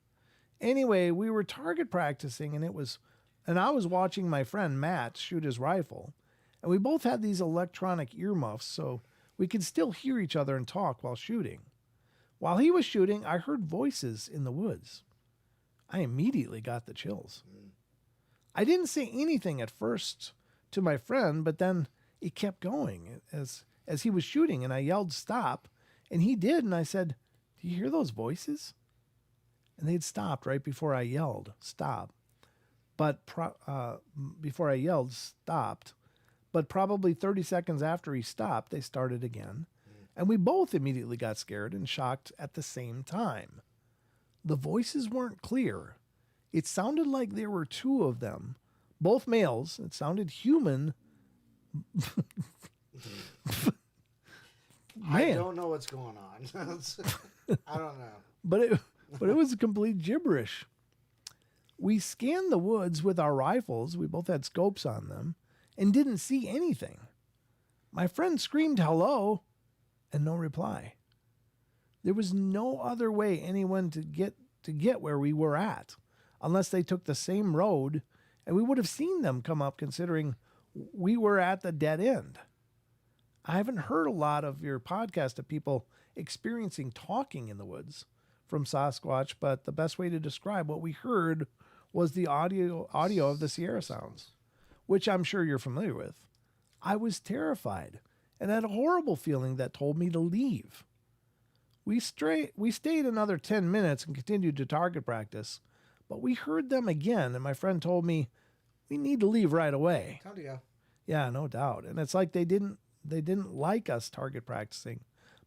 Anyway, we were target practicing, and I was watching my friend Matt shoot his rifle, and we both had these electronic earmuffs so we could still hear each other and talk while shooting. While he was shooting, I heard voices in the woods. I immediately got the chills. I didn't say anything at first to my friend, but then it kept going as he was shooting, and I yelled, stop, and he did, and I said, do you hear those voices? And they'd stopped right before I yelled, stop. But before I yelled, stopped. But probably 30 seconds after he stopped, they started again. And we both immediately got scared and shocked at the same time. The voices weren't clear. It sounded like there were two of them, both males. It sounded human. I don't know what's going on. I don't know. But it was complete gibberish. We scanned the woods with our rifles. We both had scopes on them and didn't see anything. My friend screamed hello and no reply. There was no other way anyone to get where we were at unless they took the same road, and we would have seen them come up considering we were at the dead end. I haven't heard a lot of your podcast of people experiencing talking in the woods from Sasquatch, but the best way to describe what we heard was the audio of the Sierra sounds, which I'm sure you're familiar with. I was terrified and had a horrible feeling that told me to leave. We stayed another 10 minutes and continued to target practice, but we heard them again, and my friend told me, we need to leave right away. Time to go. Yeah, no doubt. And it's like they didn't like us target practicing,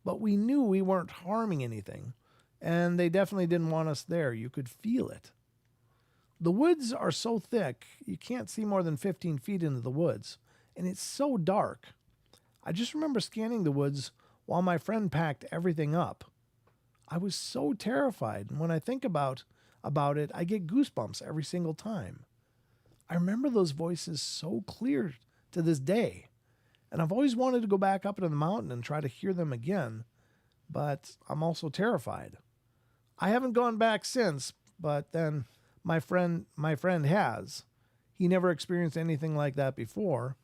but we knew we weren't harming anything, and they definitely didn't want us there. You could feel it. The woods are so thick, you can't see more than 15 feet into the woods, and it's so dark. I just remember scanning the woods while my friend packed everything up. I was so terrified, and when I think about it, I get goosebumps every single time. I remember those voices so clear to this day, and I've always wanted to go back up into the mountain and try to hear them again, but I'm also terrified. I haven't gone back since, but then my friend has. He never experienced anything like that before,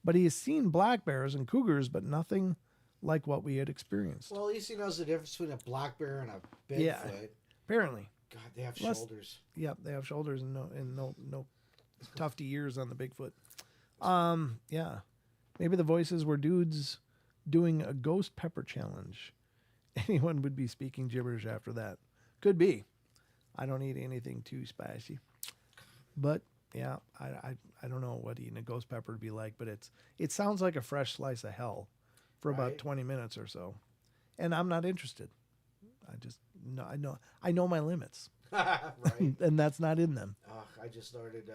but he has seen black bears and cougars, but nothing like what we had experienced. Well, at least he knows the difference between a black bear and a Bigfoot. Yeah. Apparently. God, they have shoulders. Yep, they have shoulders and no tufty ears on the Bigfoot. Yeah. Maybe the voices were dudes doing a ghost pepper challenge. Anyone would be speaking gibberish after that. Could be. I don't eat anything too spicy. But yeah, I don't know what eating a ghost pepper would be like, but it sounds like a fresh slice of hell for about 20 minutes or so. And I'm not interested. I know my limits. Right. And that's not in them. I just ordered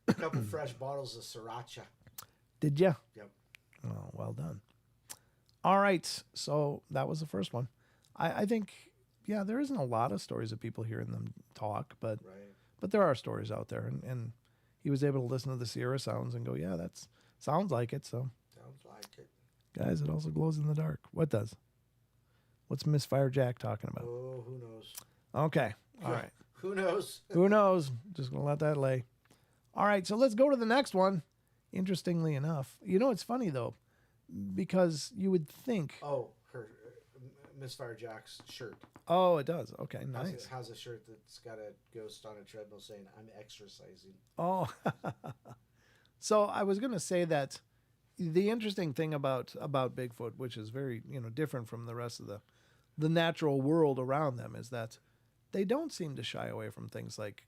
a couple fresh bottles of sriracha. Did you? Yep. Oh, well done. All right. So that was the first one. I think, yeah, there isn't a lot of stories of people hearing them talk, but there are stories out there. And he was able to listen to the Sierra sounds and go, yeah, that sounds like it. So Sounds like it. Guys, it also glows in the dark. What does? What's Misfire Jack talking about? Oh, who knows? Okay. All right. Who knows? Who knows? Just going to let that lay. All right. So let's go to the next one. Interestingly enough. You know, it's funny, though, because you would think. Oh, her Misfire Jack's shirt. Oh, it does. Okay, nice. Has a shirt that's got a ghost on a treadmill saying, "I'm exercising." Oh. So I was going to say that the interesting thing about Bigfoot, which is very, different from the rest of the natural world around them, is that they don't seem to shy away from things like,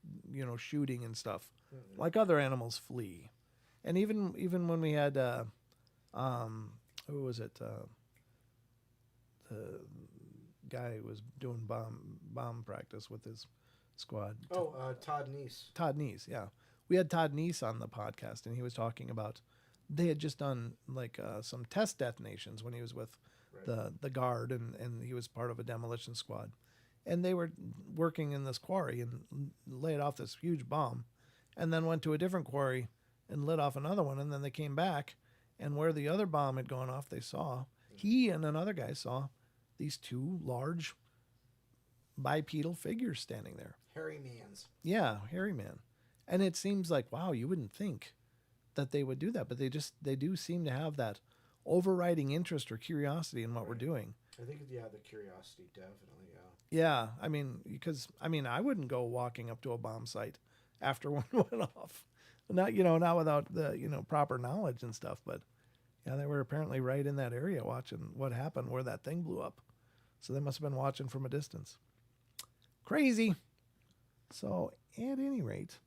shooting and stuff, like other animals flee. And even when we had, who was it? The guy who was doing bomb practice with his squad. Todd Neese. Todd Neese, yeah. We had Todd Neese on the podcast, and he was talking about they had just done like some test detonations when he was with the guard, and he was part of a demolition squad. And they were working in this quarry and laid off this huge bomb, and then went to a different quarry and lit off another one. And then they came back, and where the other bomb had gone off, he and another guy saw these two large bipedal figures standing there. Hairy mans. Yeah, hairy man. And it seems like, wow, you wouldn't think that they would do that, but they do seem to have that overriding interest or curiosity in what we're doing. I think, the curiosity, definitely, yeah. Yeah, because I wouldn't go walking up to a bomb site after one went off. Not without the, proper knowledge and stuff, but yeah, they were apparently right in that area watching what happened where that thing blew up. So they must have been watching from a distance. Crazy. So at any rate,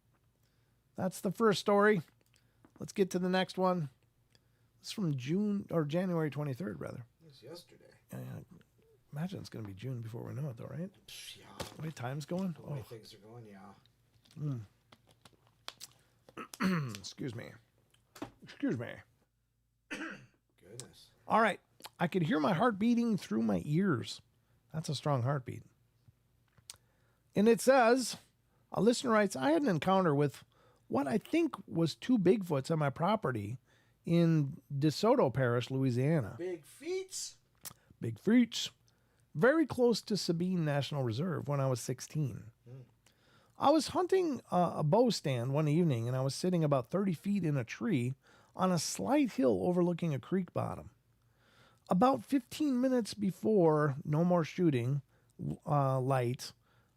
that's the first story. Let's get to the next one. It's from January 23rd, rather. It's yesterday. Yeah. Imagine it's going to be June before we know it, though, right? Yeah. The way time's going? The way things are going, yeah. Excuse me. Goodness. All right. I could hear my heart beating through my ears. That's a strong heartbeat. And it says, a listener writes, I had an encounter with what I think was two Bigfoots on my property in DeSoto Parish, Louisiana. Big feats. Big feats. Very close to Sabine National Reserve when I was 16. I was hunting a bow stand one evening, and I was sitting about 30 feet in a tree on a slight hill overlooking a creek bottom. About 15 minutes before no more shooting light,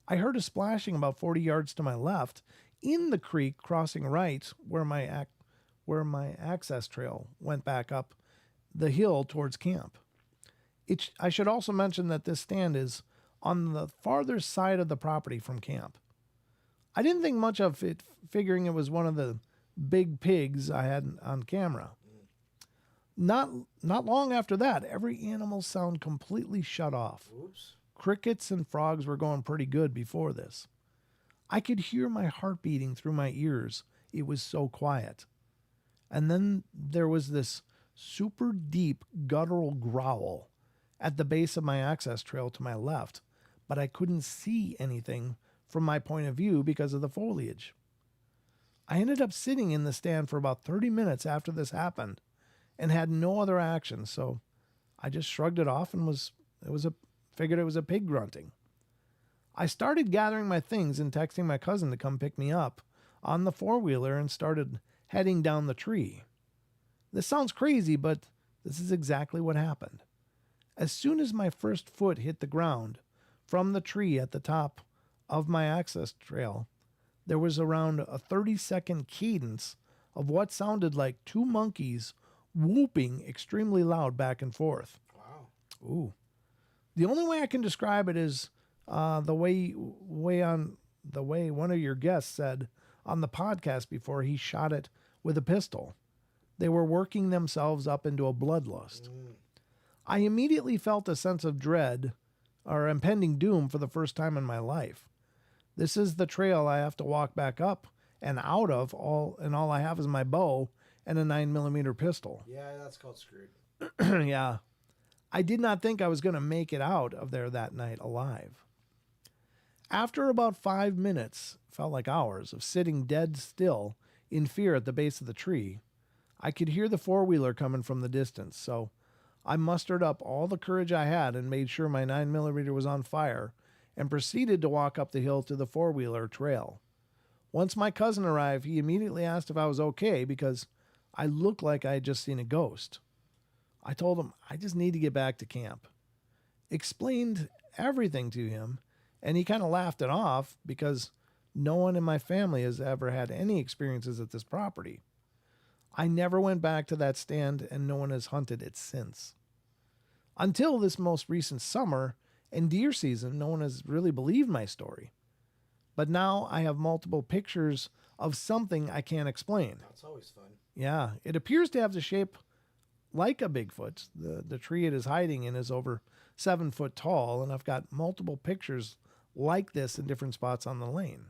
I heard a splashing about 40 yards to my left in the creek, crossing right where my access trail went back up the hill towards camp. I should also mention that this stand is on the farther side of the property from camp. I didn't think much of it, figuring it was one of the big pigs I had on camera. Not long after that, every animal sound completely shut off. Oops. Crickets and frogs were going pretty good before this. I could hear my heart beating through my ears. It was so quiet. And then there was this super deep guttural growl at the base of my access trail to my left, but I couldn't see anything from my point of view because of the foliage. I ended up sitting in the stand for about 30 minutes after this happened and had no other action, so I just shrugged it off and figured it was a pig grunting. I started gathering my things and texting my cousin to come pick me up on the four-wheeler and started heading down the tree. This sounds crazy, but this is exactly what happened. As soon as my first foot hit the ground from the tree at the top of my access trail, there was around a 30-second cadence of what sounded like two monkeys whooping extremely loud back and forth. Wow. Ooh. The only way I can describe it is the way one of your guests said on the podcast before he shot it with a pistol. They were working themselves up into a bloodlust. I immediately felt a sense of dread or impending doom for the first time in my life. This is the trail I have to walk back up and out of, all I have is my bow and a 9mm pistol. Yeah, that's called screwed. Yeah. I did not think I was going to make it out of there that night alive. After about 5 minutes, felt like hours, of sitting dead still in fear at the base of the tree, I could hear the four-wheeler coming from the distance, so I mustered up all the courage I had and made sure my 9mm was on fire and proceeded to walk up the hill to the four-wheeler trail. Once my cousin arrived, he immediately asked if I was okay because I looked like I had just seen a ghost. I told him I just need to get back to camp. Explained everything to him, and he kind of laughed it off because no one in my family has ever had any experiences at this property. I never went back to that stand, and no one has hunted it since. Until this most recent summer and deer season, no one has really believed my story. But now I have multiple pictures of something I can't explain. That's always fun. Yeah, it appears to have the shape like a Bigfoot. The tree it is hiding in is over 7 foot tall, and I've got multiple pictures like this in different spots on the lane.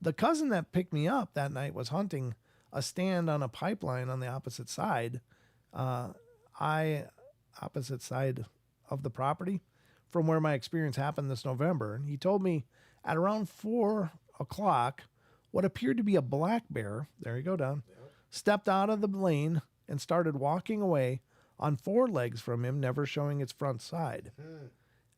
The cousin that picked me up that night was hunting a stand on a pipeline on the opposite side, opposite side of the property from where my experience happened this November. And he told me at around 4 o'clock, what appeared to be a black bear, there you go, Don, stepped out of the lane and started walking away on 4 legs from him, never showing its front side.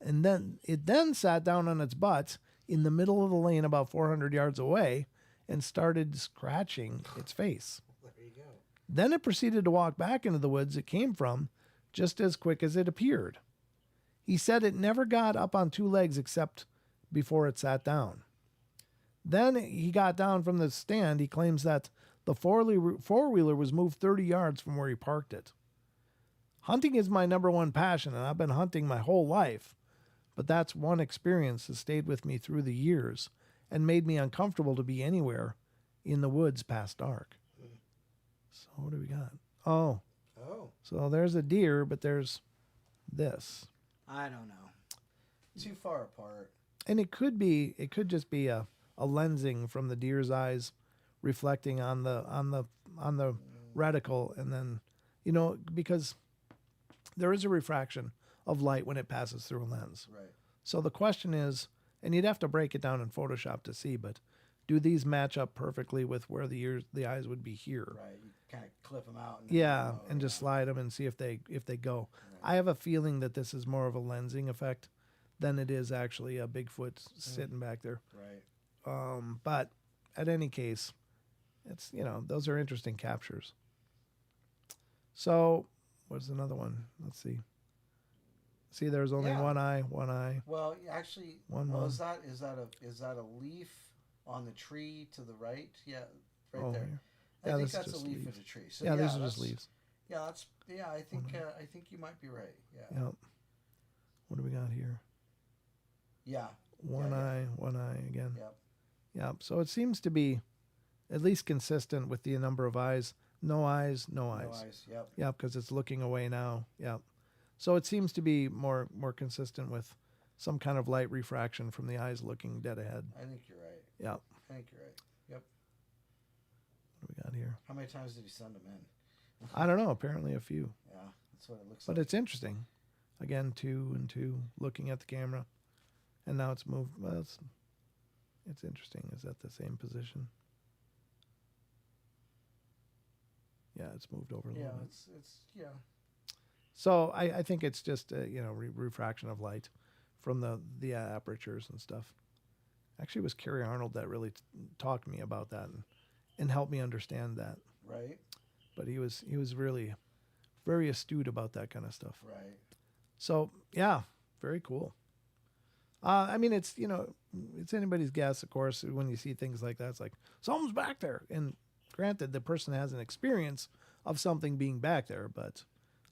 And then it sat down on its butt in the middle of the lane about 400 yards away and started scratching its face. There you go. Then it proceeded to walk back into the woods it came from just as quick as it appeared. He said it never got up on 2 legs except before it sat down. Then he got down from the stand. He claims that the four-wheeler was moved 30 yards from where he parked it. Hunting is my number one passion, and I've been hunting my whole life. But that's one experience that stayed with me through the years and made me uncomfortable to be anywhere in the woods past dark. So what do we got? Oh. So there's a deer, but there's this. I don't know. Too far apart. And it could just be a lensing from the deer's eyes reflecting on the reticle, and then, because there is a refraction of light when it passes through a lens. Right. So the question is, and you'd have to break it down in Photoshop to see, but do these match up perfectly with where the eyes would be here? Right. You kind of clip them out. And just slide them and see if they go. Right. I have a feeling that this is more of a lensing effect than it is actually a Bigfoot sitting back there. Right. But at any case, it's, those are interesting captures. So what's another one? Let's see. See, there's only one eye. Well, actually, is that a leaf on the tree to the right? Yeah, right there. Here. I think that's a leaf of the tree. So these are just leaves. Yeah, I think you might be right. Yeah. Yep. What do we got here? Yeah. One eye again. Yep. Yep. So it seems to be at least consistent with the number of eyes. No eyes. Yep. Yep, because it's looking away now. Yep. So it seems to be more consistent with some kind of light refraction from the eyes looking dead ahead. I think you're right. Yep. I think you're right. Yep. What do we got here? How many times did he send them in? I don't know. Apparently a few. Yeah, that's what it looks like. But it's interesting. Again, 2 and 2, looking at the camera. And now it's moved. Well, it's interesting. Is that the same position? Yeah, it's moved over a little bit. Yeah. So I think it's just refraction of light from the apertures and stuff. Actually, it was Kerry Arnold that really talked to me about that and helped me understand that. Right. But he was really very astute about that kind of stuff. Right. So yeah, very cool. I mean, it's, it's anybody's guess, of course, when you see things like that. It's like, something's back there. And granted, the person has an experience of something being back there, but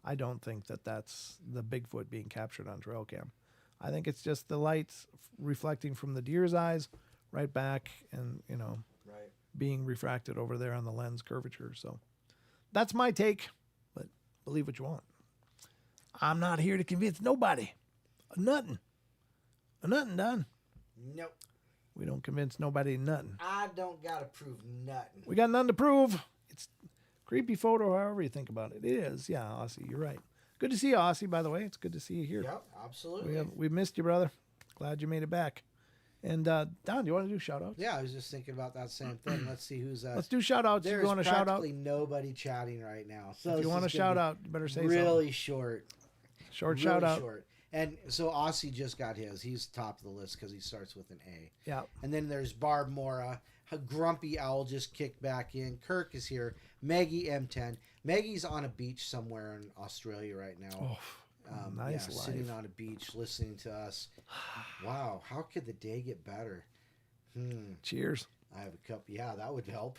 I don't think that that's the Bigfoot being captured on trail cam. I think it's just the light reflecting from the deer's eyes right back and, Right. being refracted over there on the lens curvature. So that's my take, but believe what you want. I'm not here to convince nobody. Nothing. Nothing done. Nope. We don't convince nobody nothing. I don't gotta prove nothing. We got nothing to prove. It's creepy photo, however you think about it. It is. Yeah, Aussie, you're right. Good to see you, Aussie, by the way. It's good to see you here. Yep, absolutely. We missed you, brother. Glad you made it back. And Don, do you want to do shout outs? Yeah, I was just thinking about that same thing. Let's see who's Let's do shout outs. There's You want to shout out? practically nobody chatting right now. So If you want to shout out, you better say really short. something. Short Really shout out. short. And so Aussie just got his. He's top of the list because he starts with an A. Yeah. And then there's Barb Mora. A grumpy owl just kicked back in. Kirk is here. Maggie M10. Maggie's on a beach somewhere in Australia right now. Oh, nice life. Sitting on a beach listening to us. Wow, how could the day get better? Cheers. I have a cup. Yeah, that would help.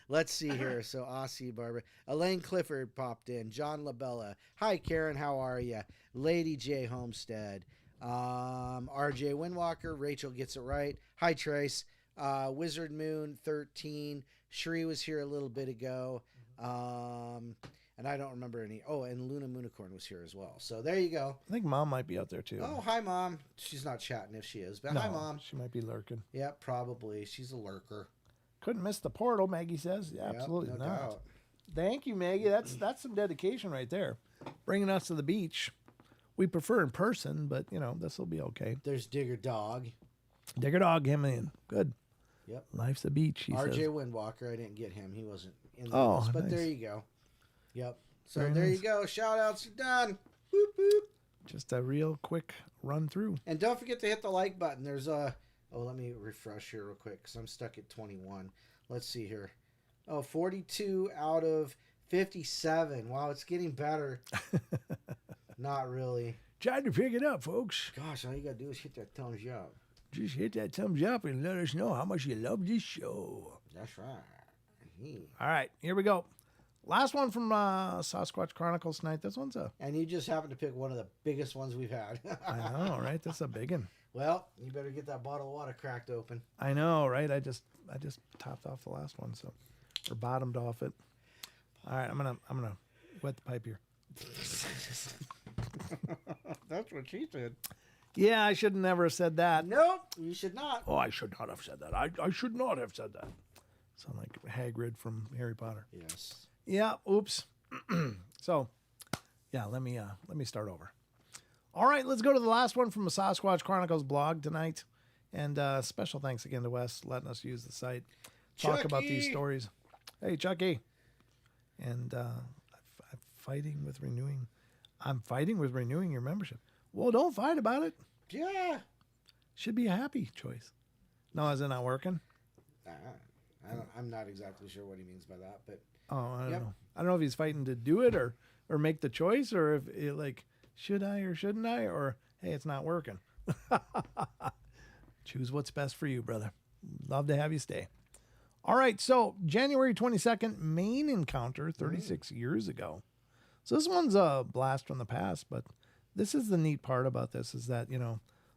Let's see here. So Aussie, Barbara. Elaine Clifford popped in. John LaBella. Hi, Karen. How are you? Lady J. Homestead. RJ Windwalker. Rachel gets it right. Hi, Trace. Wizard Moon 13. Sheree was here a little bit ago. And I don't remember any. Oh, and Luna Moonicorn was here as well. So there you go. I think Mom might be out there too. Oh, hi, Mom. She's not chatting if she is, but hi, Mom. She might be lurking. Yeah, probably. She's a lurker. Couldn't miss the portal, Maggie says. Yeah, absolutely no not. doubt. Thank you, Maggie. That's some dedication right there. Bringing us to the beach. We prefer in person, but, this will be okay. There's Digger Dog. Digger Dog, him in. Good. Yep. Life's a beach, he RJ says. Windwalker. I didn't get him. He wasn't in the Oh, list, but nice. there you go. Yep. So Very there nice. you go. Shout outs are done. Boop, boop. Just a real quick run through. And don't forget to hit the like button. There's a... Oh, let me refresh here real quick because I'm stuck at 21. Let's see here. Oh, 42 out of 57. Wow, it's getting better. Not really. Trying to pick it up, folks. Gosh, all you got to do is hit that thumbs up. Just hit that thumbs up and let us know how much you love this show. That's right. All right, here we go. Last one from Sasquatch Chronicles tonight. This one's And you just happened to pick one of the biggest ones we've had. I know, right? That's a big one. Well, you better get that bottle of water cracked open. I know, right? I just topped off the last one, so or bottomed off it. All right, I'm gonna wet the pipe here. That's what she said. Yeah, I should never have said that. Nope, you should not. Oh, I should not have said that. I should not have said that. Sound like Hagrid from Harry Potter. Yes. Yeah. Oops. So, yeah. Let me start over. All right, let's go to the last one from the Sasquatch Chronicles blog tonight, and special thanks again to Wes letting us use the site, talk about these stories. Hey, Chucky. And I'm fighting with renewing your membership. Well, don't fight about it. Yeah. Should be a happy choice. No, is it not working? I'm not exactly sure what he means by that, but Oh, I don't Yep. know. I don't know if he's fighting to do it or make the choice, or if it, like, should I or shouldn't I, or hey, it's not working. Choose what's best for you, brother. Love to have you stay. All right, so January 22nd, Maine encounter 36 years ago. So this one's a blast from the past, but this is the neat part about this is that,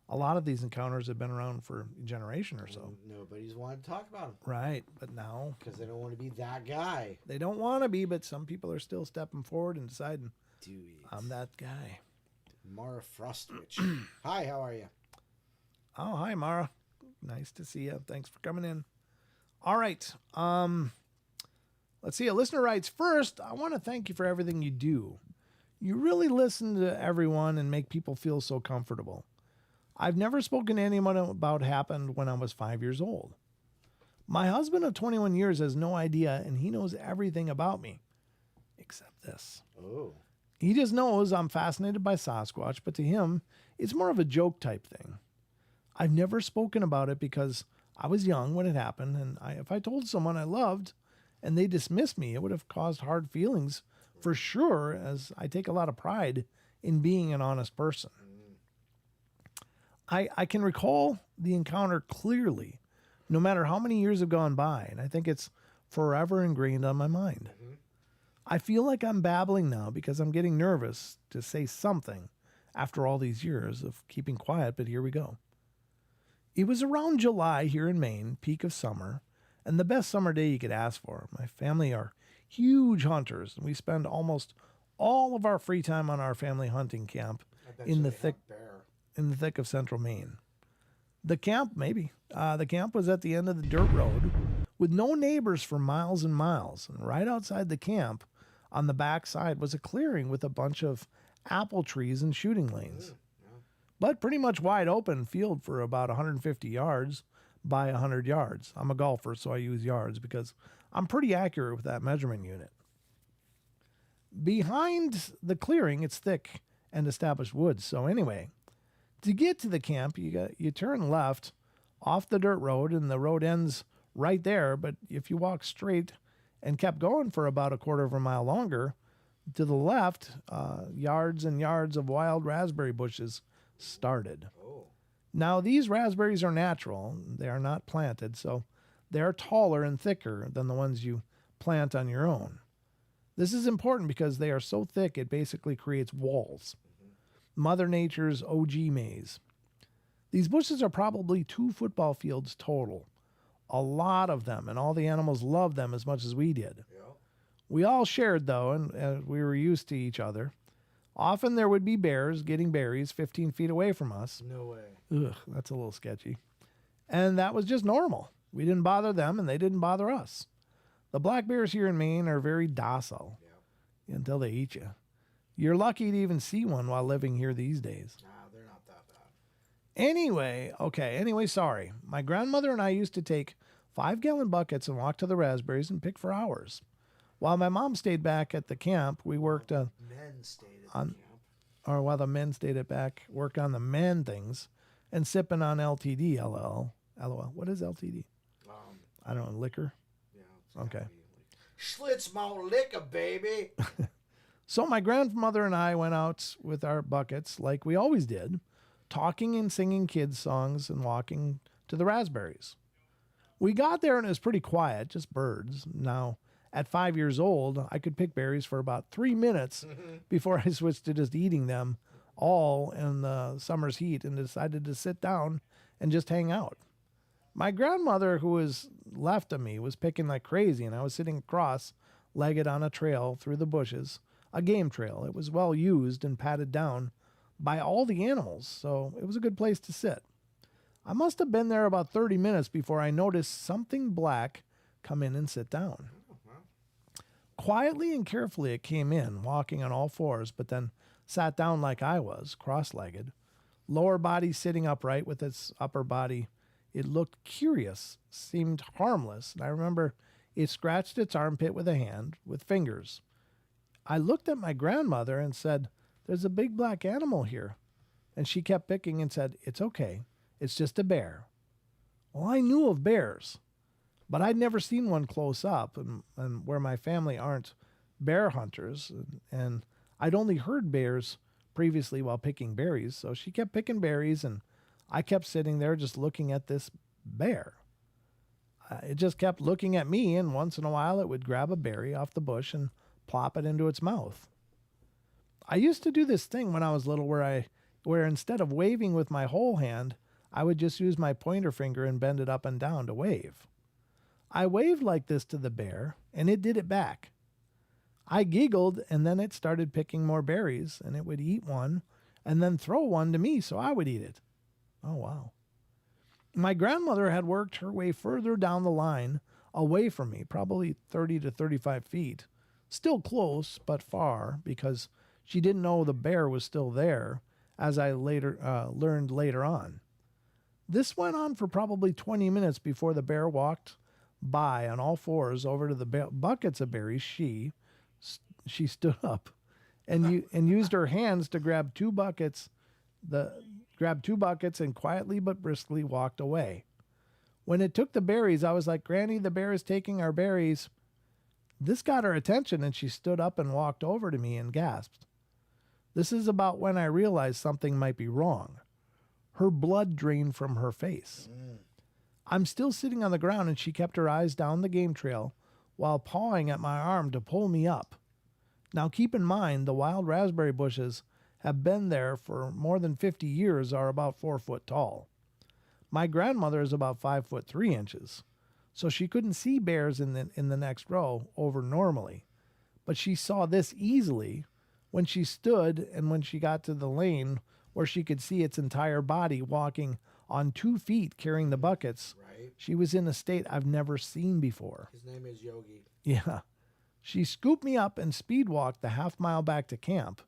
a lot of these encounters have been around for a generation or so. nobody's wanted to talk about him Right, but now because they don't want to be that guy. they don't want to be, but some people are still stepping forward and deciding, Do it. I'm that guy. Mara Frostwich. Hi, how are you? Oh, hi, Mara. Nice to see you. Thanks for coming in. All right. Let's see. A listener writes, first, I want to thank you for everything you do. You really listen to everyone and make people feel so comfortable. I've never spoken to anyone about what happened when I was 5 years old. My husband of 21 years has no idea, and he knows everything about me, except this. Oh. He just knows I'm fascinated by Sasquatch, but to him, it's more of a joke type thing. I've never spoken about it because I was young when it happened, and if I told someone I loved and they dismissed me, it would have caused hard feelings for sure, as I take a lot of pride in being an honest person. I can recall the encounter clearly, no matter how many years have gone by, and I think it's forever ingrained on my mind. I feel like I'm babbling now because I'm getting nervous to say something after all these years of keeping quiet, but here we go. It was around July here in Maine, peak of summer, and the best summer day you could ask for. My family are huge hunters, and we spend almost all of our free time on our family hunting camp in the thick of central Maine. The camp was at the end of the dirt road with no neighbors for miles and miles. And right outside the camp on the back side was a clearing with a bunch of apple trees and shooting lanes. But pretty much wide open field for about 150 yards by 100 yards. I'm a golfer, so I use yards because I'm pretty accurate with that measurement unit. Behind the clearing, it's thick and established woods. So anyway, to get to the camp, you turn left off the dirt road, and the road ends right there. But if you walk straight and kept going for about a quarter of a mile longer, to the left, yards and yards of wild raspberry bushes started. Now, these raspberries are natural. They are not planted, so they are taller and thicker than the ones you plant on your own. This is important because they are so thick it basically creates walls. Mother Nature's OG maze. These bushes are probably 2 football fields total. A lot of them, and all the animals loved them as much as we did. We all shared, though, and we were used to each other. Often there would be bears getting berries 15 feet away from us. No way. Ugh, that's a little sketchy. And that was just normal. We didn't bother them, and they didn't bother us. The black bears here in Maine are very docile until they eat you. You're lucky to even see one while living here these days. Nah, they're not that bad. Anyway, sorry. My grandmother and I used to take 5-gallon buckets and walk to the raspberries and pick for hours. While my mom stayed back at the camp, we worked Men stayed at the camp. Or while the men stayed at back, worked on the man things and sipping on LTD, LOL. What is LTD? I don't know, liquor? Yeah. Okay. Schlitz malt liquor, baby. So my grandmother and I went out with our buckets like we always did, talking and singing kids' songs and walking to the raspberries. We got there and it was pretty quiet, just birds. Now, at 5 years old, I could pick berries for about 3 minutes before I switched to just eating them all in the summer's heat and decided to sit down and just hang out. My grandmother, who was left of me, was picking like crazy, and I was sitting cross-legged on a trail through the bushes, a game trail. It was well used and patted down by all the animals, so it was a good place to sit. I must have been there about 30 minutes before I noticed something black come in and sit down. Quietly and carefully it came in, walking on all fours, but then sat down like I was, cross-legged, lower body sitting upright with its upper body. It looked curious, seemed harmless, and I remember it scratched its armpit with a hand, with fingers. I looked at my grandmother and said, "There's a big black animal here." And she kept picking and said, "It's okay. It's just a bear." Well, I knew of bears, but I'd never seen one close up, and where my family aren't bear hunters, and I'd only heard bears previously while picking berries. So she kept picking berries, and I kept sitting there just looking at this bear. It just kept looking at me, and once in a while it would grab a berry off the bush and plop it into its mouth. I used to do this thing when I was little where instead of waving with my whole hand, I would just use my pointer finger and bend it up and down to wave. I waved like this to the bear, and it did it back. I giggled, and then it started picking more berries, and it would eat one and then throw one to me so I would eat it. Oh, wow. My grandmother had worked her way further down the line, away from me, probably 30 to 35 feet. Still close, but far, because she didn't know the bear was still there, as I learned later on. This went on for probably 20 minutes before the bear walked by on all fours over to the buckets of berries. She stood up and used her hands to grab two buckets and quietly but briskly walked away. When it took the berries, I was like, "Granny, the bear is taking our berries." This got her attention, and she stood up and walked over to me and gasped. This is about when I realized something might be wrong. Her blood drained from her face. I'm still sitting on the ground, and she kept her eyes down the game trail while pawing at my arm to pull me up. Now keep in mind, the wild raspberry bushes have been there for more than 50 years, are about 4 foot tall. My grandmother is about 5 foot 3 inches, so she couldn't see bears in the next row over normally. But she saw this easily when she stood and when she got to the lane where she could see its entire body walking on 2 feet carrying the buckets. Right. She was in a state I've never seen before. His name is Yogi. Yeah. She scooped me up and speed walked the half mile back to camp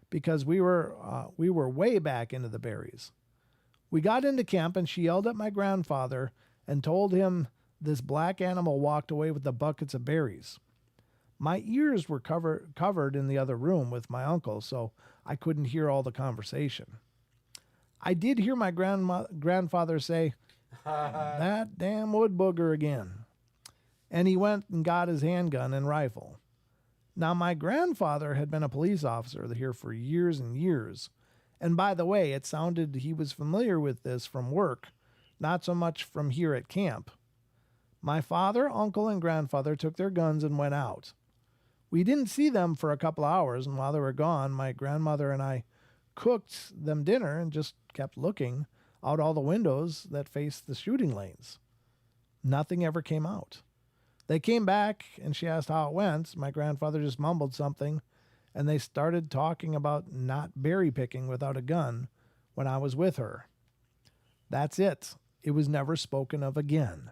because we were way back into the berries. We got into camp and she yelled at my grandfather and told him this black animal walked away with the buckets of berries. My ears were covered in the other room with my uncle, so I couldn't hear all the conversation. I did hear my grandfather say, "That damn wood booger again." And he went and got his handgun and rifle. Now, my grandfather had been a police officer here for years and years. And by the way, it sounded he was familiar with this from work, not so much from here at camp. My father, uncle, and grandfather took their guns and went out. We didn't see them for a couple hours, and while they were gone, my grandmother and I cooked them dinner and just kept looking out all the windows that faced the shooting lanes. Nothing ever came out. They came back, and she asked how it went. My grandfather just mumbled something, and they started talking about not berry picking without a gun when I was with her. That's it. It was never spoken of again.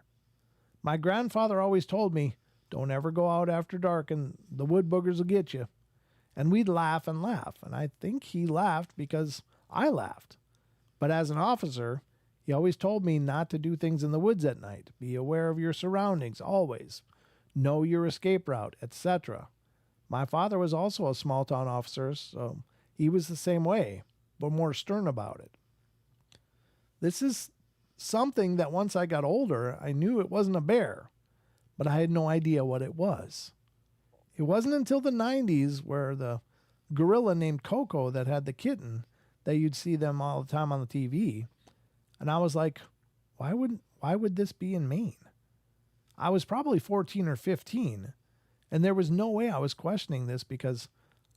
My grandfather always told me, "Don't ever go out after dark and the wood boogers will get you." And we'd laugh and laugh, and I think he laughed because I laughed. But as an officer, he always told me not to do things in the woods at night. Be aware of your surroundings, always. Know your escape route, etc. My father was also a small-town officer, so he was the same way, but more stern about it. This is something that once I got older, I knew it wasn't a bear, but I had no idea what it was. It wasn't until the 90s where the gorilla named Coco that had the kitten that you'd see them all the time on the TV. And I was like, why would this be in Maine? I was probably 14 or 15, and there was no way I was questioning this because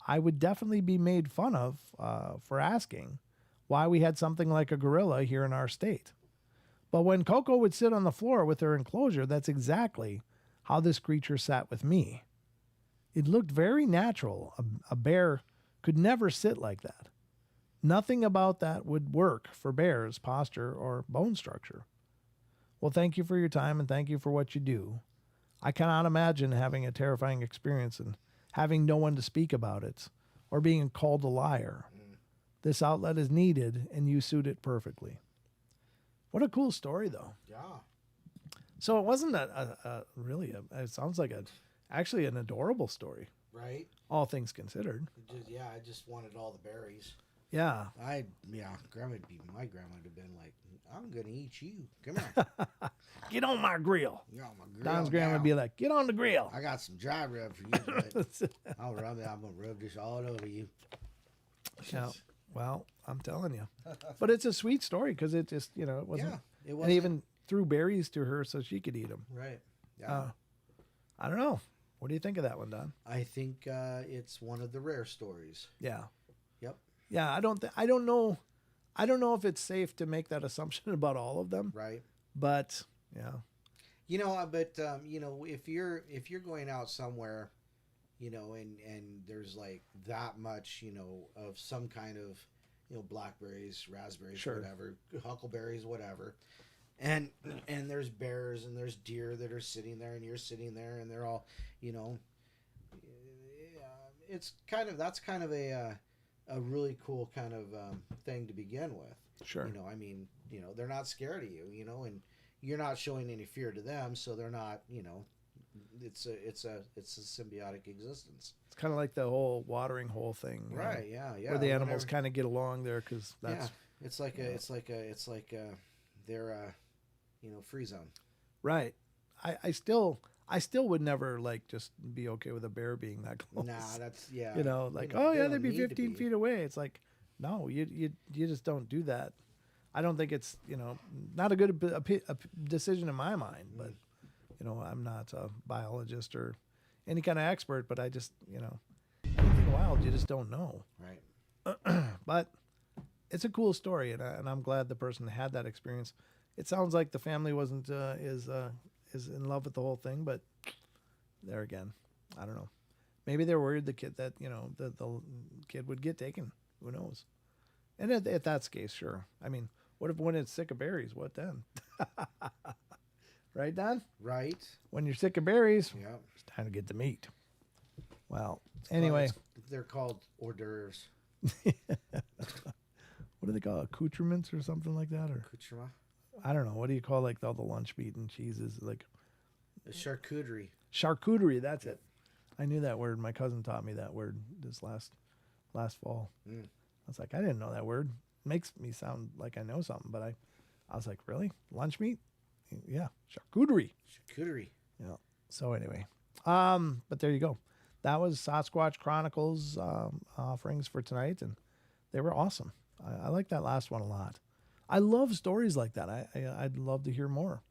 I would definitely be made fun of for asking why we had something like a gorilla here in our state. But when Coco would sit on the floor with her enclosure, that's exactly how this creature sat with me. It looked very natural. A bear could never sit like that. Nothing about that would work for bears' posture or bone structure. Well, thank you for your time and thank you for what you do. I cannot imagine having a terrifying experience and having no one to speak about it or being called a liar. This outlet is needed and you suit it perfectly. What a cool story, though. Yeah. So it wasn't it sounds like actually an adorable story, Right. all things considered. I just wanted all the berries. Yeah. My grandma would have been like, "I'm gonna eat you. Come here." Get on my grill. You're on my grill. Don's grandma would be like, "Get on the grill." I got some dry rub for you, but I'm gonna rub this all over you. Yeah. Well, I'm telling you. But it's a sweet story because it just, it wasn't. Yeah, it And wasn't. even threw berries to her so she could eat them. Right. Yeah. I don't know. What do you think of that one, Don? I think it's one of the rare stories. Yeah. Yep. Yeah. I don't know. I don't know if it's safe to make that assumption about all of them. Right. But yeah. If you're going out somewhere, and there's like that much, of some kind of, blackberries, raspberries, Sure. whatever, huckleberries, whatever. And there's bears and there's deer that are sitting there and you're sitting there and they're all, that's kind of a really cool kind of thing to begin with. Sure. They're not scared of you, and you're not showing any fear to them, so they're not, it's a symbiotic existence. It's kind of like the whole watering hole thing. Right. Yeah. Where the animals kind of get along there because that's. Yeah. It's like they're free zone. Right. I still would never like just be okay with a bear being that close. Nah, that's yeah. You know, like, they oh yeah, don't they'd be need to 15 feet away. It's like, no, you just don't do that. I don't think it's, not a good decision in my mind, but I'm not a biologist or any kind of expert, but I just, anything wild, you just don't know. Right. But it's a cool story, and I'm glad the person had that experience. It sounds like the family wasn't is in love with the whole thing, but there again, I don't know. Maybe they're worried the kid that the kid would get taken. Who knows? And if that's the case, sure. I mean, what if when it's sick of berries? What then? Right, Don? Right. When you're sick of berries, Yeah. it's time to get the meat. Well, anyway. They're called hors d'oeuvres. What do they call it? Accoutrements or something like that? Or Accoutrement? I don't know. What do you call like all the lunch meat and cheeses? Like A charcuterie. charcuterie. That's it. I knew that word. My cousin taught me that word this last fall. Mm. I was like, I didn't know that word. Makes me sound like I know something, but I was like, really? Lunch meat? Yeah, charcuterie. Charcuterie. Yeah. So anyway, but there you go. That was Sasquatch Chronicles offerings for tonight, and they were awesome. I like that last one a lot. I love stories like that. I'd love to hear more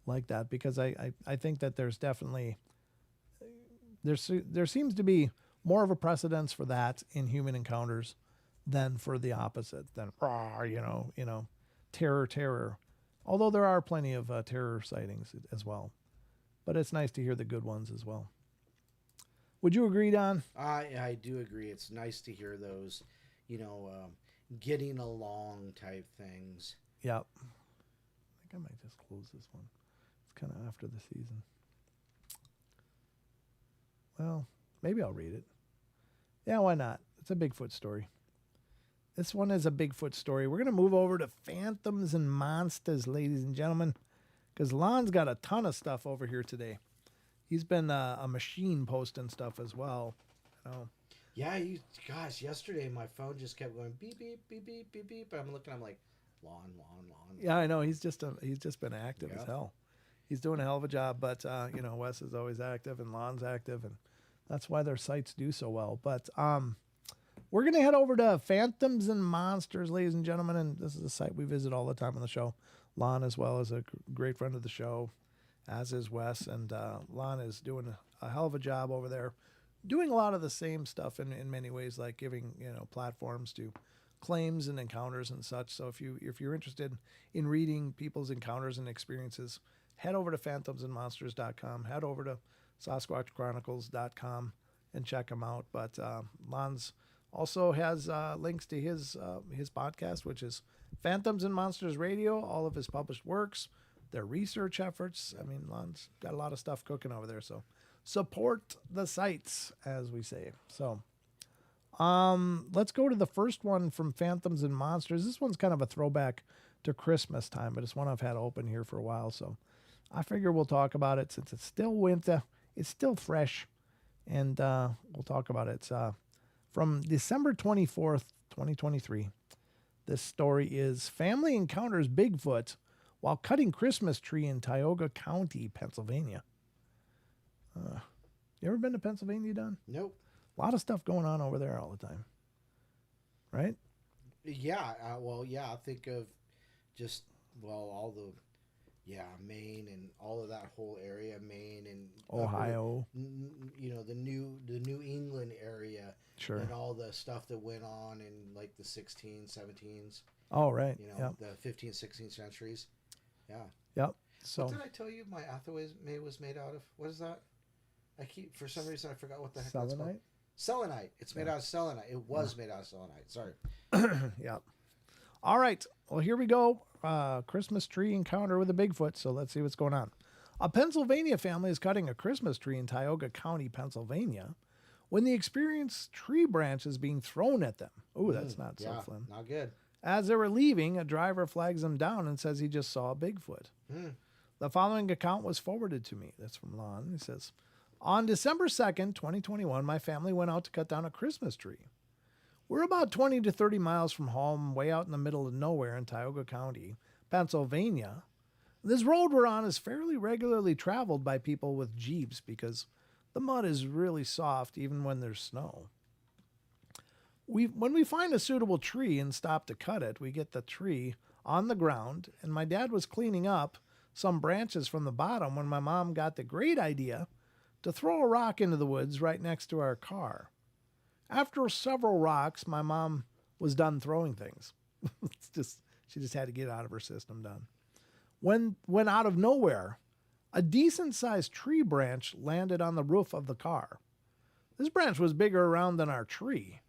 like that because I think that there's definitely there seems to be more of a precedence for that in human encounters than for the opposite. Than terror. Although there are plenty of terror sightings as well, but it's nice to hear the good ones as well. Would you agree, Don? I do agree. It's nice to hear those, getting along type things. Yep. I think I might just close this one. It's kind of after the season. Well, maybe I'll read it. Yeah, why not? It's a Bigfoot story. This one is a Bigfoot story. We're going to move over to Phantoms and Monsters, ladies and gentlemen, because Lon's got a ton of stuff over here today. He's been a machine posting stuff as well. Yeah, gosh, yesterday my phone just kept going beep, beep, beep, beep, beep, beep. I'm looking, I'm like, Lon. Yeah, I know. He's just been active as hell. He's doing a hell of a job, but Wes is always active and Lon's active, and that's why their sites do so well. But we're going to head over to Phantoms and Monsters, ladies and gentlemen, and this is a site we visit all the time on the show. Lon, as well, is a great friend of the show, as is Wes, and Lon is doing a hell of a job over there, doing a lot of the same stuff in many ways, like giving platforms to claims and encounters and such. So if you're interested in reading people's encounters and experiences, head over to phantomsandmonsters.com, head over to sasquatchchronicles.com and check them out. But Lon's also has links to his podcast, which is Phantoms and Monsters Radio, all of his published works, their research efforts. I mean, Lon's got a lot of stuff cooking over there, so support the sites, as we say. So let's go to the first one from Phantoms and Monsters. This one's kind of a throwback to Christmas time, but it's one I've had open here for a while, so I figure we'll talk about it since it's still winter. It's still fresh, and we'll talk about it. It's from December 24th, 2023. This story is Family Encounters Bigfoot while cutting Christmas tree in Tioga County, Pennsylvania. You ever been to Pennsylvania, Don? Nope. A lot of stuff going on over there all the time. Right? Yeah. I think of just, all the, Maine and all of that whole area, Maine and Ohio. The New England area. Sure. And all the stuff that went on in like the 16s, 17s. Oh, right. The 15th, 16th centuries. Yeah. Yep. So what did I tell you my athaway was made out of? What is that? For some reason I forgot what the heck that's called. Selenite. It's made out of selenite. It was made out of selenite. Sorry. Yep. All right. Well, here we go. Christmas tree encounter with a Bigfoot. So let's see what's going on. A Pennsylvania family is cutting a Christmas tree in Tioga County, Pennsylvania, when they experience tree branches being thrown at them. Oh, that's not so fun. Not good. As they were leaving, a driver flags them down and says he just saw a Bigfoot. The following account was forwarded to me. That's from Lon. He says, on December 2nd, 2021, my family went out to cut down a Christmas tree. We're about 20 to 30 miles from home, way out in the middle of nowhere in Tioga County, Pennsylvania, This road we're on is fairly regularly traveled by people with Jeeps because the mud is really soft even when there's snow. When we find a suitable tree and stop to cut it, we get the tree on the ground, and my dad was cleaning up some branches from the bottom when my mom got the great idea to throw a rock into the woods right next to our car. After several rocks, my mom was done throwing things. She just had to get it out of her system done. When out of nowhere, a decent-sized tree branch landed on the roof of the car. This branch was bigger around than our tree,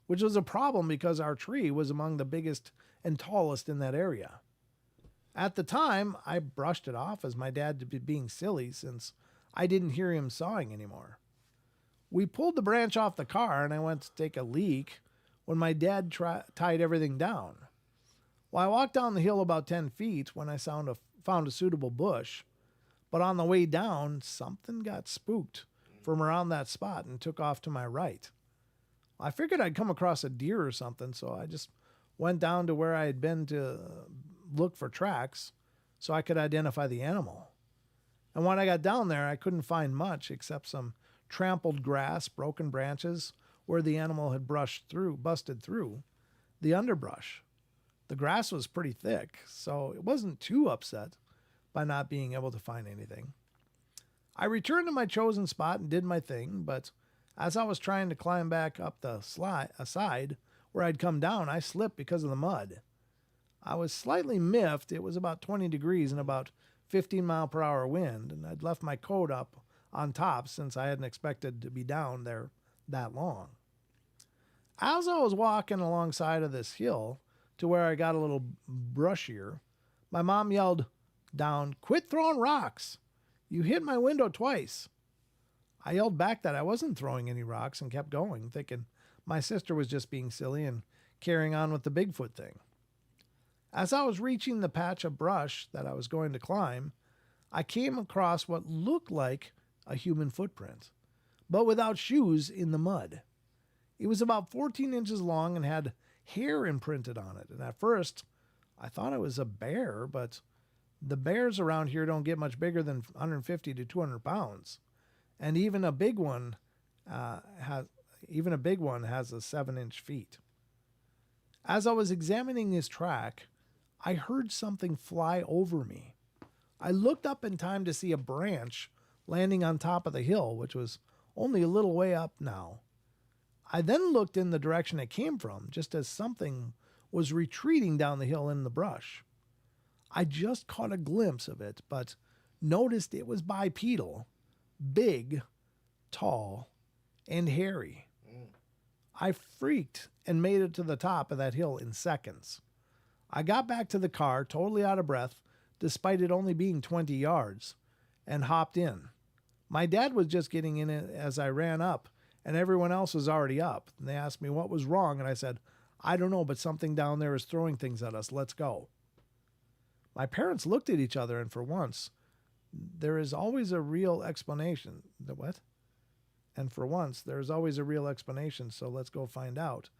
which was a problem because our tree was among the biggest and tallest in that area. At the time, I brushed it off as my dad being silly since I didn't hear him sawing anymore. We pulled the branch off the car and I went to take a leak when my dad tied everything down. Well, I walked down the hill about 10 feet when I found a suitable bush, but on the way down, something got spooked from around that spot and took off to my right. I figured I'd come across a deer or something, so I just went down to where I had been to look for tracks so I could identify the animal. And when I got down there, I couldn't find much except some trampled grass, broken branches where the animal had busted through the underbrush. The grass was pretty thick, so it wasn't too upset by not being able to find anything. I returned to my chosen spot and did my thing, but as I was trying to climb back up the side where I'd come down, I slipped because of the mud. I was slightly miffed. It was about 20 degrees and about 15-mile-per-hour wind, and I'd left my coat up on top since I hadn't expected to be down there that long. As I was walking alongside of this hill to where I got a little brushier, my mom yelled down, "Quit throwing rocks! You hit my window twice." I yelled back that I wasn't throwing any rocks and kept going, thinking my sister was just being silly and carrying on with the Bigfoot thing. As I was reaching the patch of brush that I was going to climb, I came across what looked like a human footprint, but without shoes in the mud. It was about 14 inches long and had hair imprinted on it, and at first I thought it was a bear, but the bears around here don't get much bigger than 150 to 200 pounds, and even a big one has a 7-inch feet. As I was examining his track, I heard something fly over me. I looked up in time to see a branch landing on top of the hill, which was only a little way up now. I then looked in the direction it came from, just as something was retreating down the hill in the brush. I just caught a glimpse of it, but noticed it was bipedal, big, tall, and hairy. I freaked and made it to the top of that hill in seconds. I got back to the car, totally out of breath, despite it only being 20 yards, and hopped in. My dad was just getting in it as I ran up, and everyone else was already up. And they asked me what was wrong, and I said, "I don't know, but something down there is throwing things at us. Let's go." My parents looked at each other, and for once, there is always a real explanation. The what? And for once, there is always a real explanation, so let's go find out.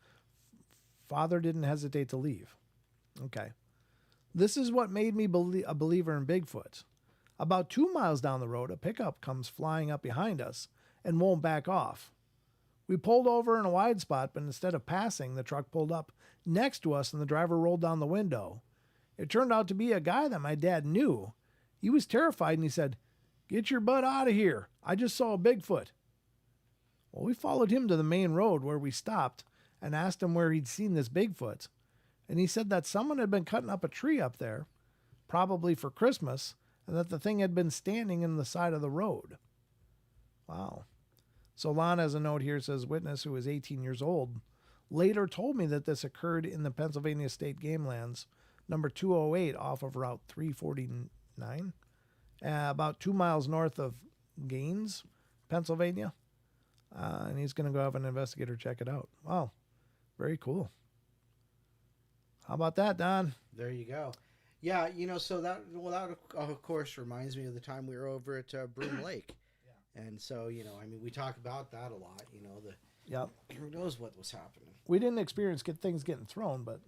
Father didn't hesitate to leave. Okay. This is what made me a believer in Bigfoot. About 2 miles down the road, a pickup comes flying up behind us and won't back off. We pulled over in a wide spot, but instead of passing, the truck pulled up next to us and the driver rolled down the window. It turned out to be a guy that my dad knew. He was terrified and he said, "Get your butt out of here. I just saw a Bigfoot." Well, we followed him to the main road where we stopped and asked him where he'd seen this Bigfoot. And he said that someone had been cutting up a tree up there, probably for Christmas, and that the thing had been standing in the side of the road. Wow. So Lon has a note here, says, witness who is 18 years old later told me that this occurred in the Pennsylvania State Game Lands, number 208 off of Route 349, about 2 miles north of Gaines, Pennsylvania. And he's going to go have an investigator check it out. Wow. Very cool. How about that, Don? There you go. Yeah, so that of course reminds me of the time we were over at Broom Lake. Yeah. And so, we talk about that a lot, Yep. Who knows what was happening. We didn't experience things getting thrown, but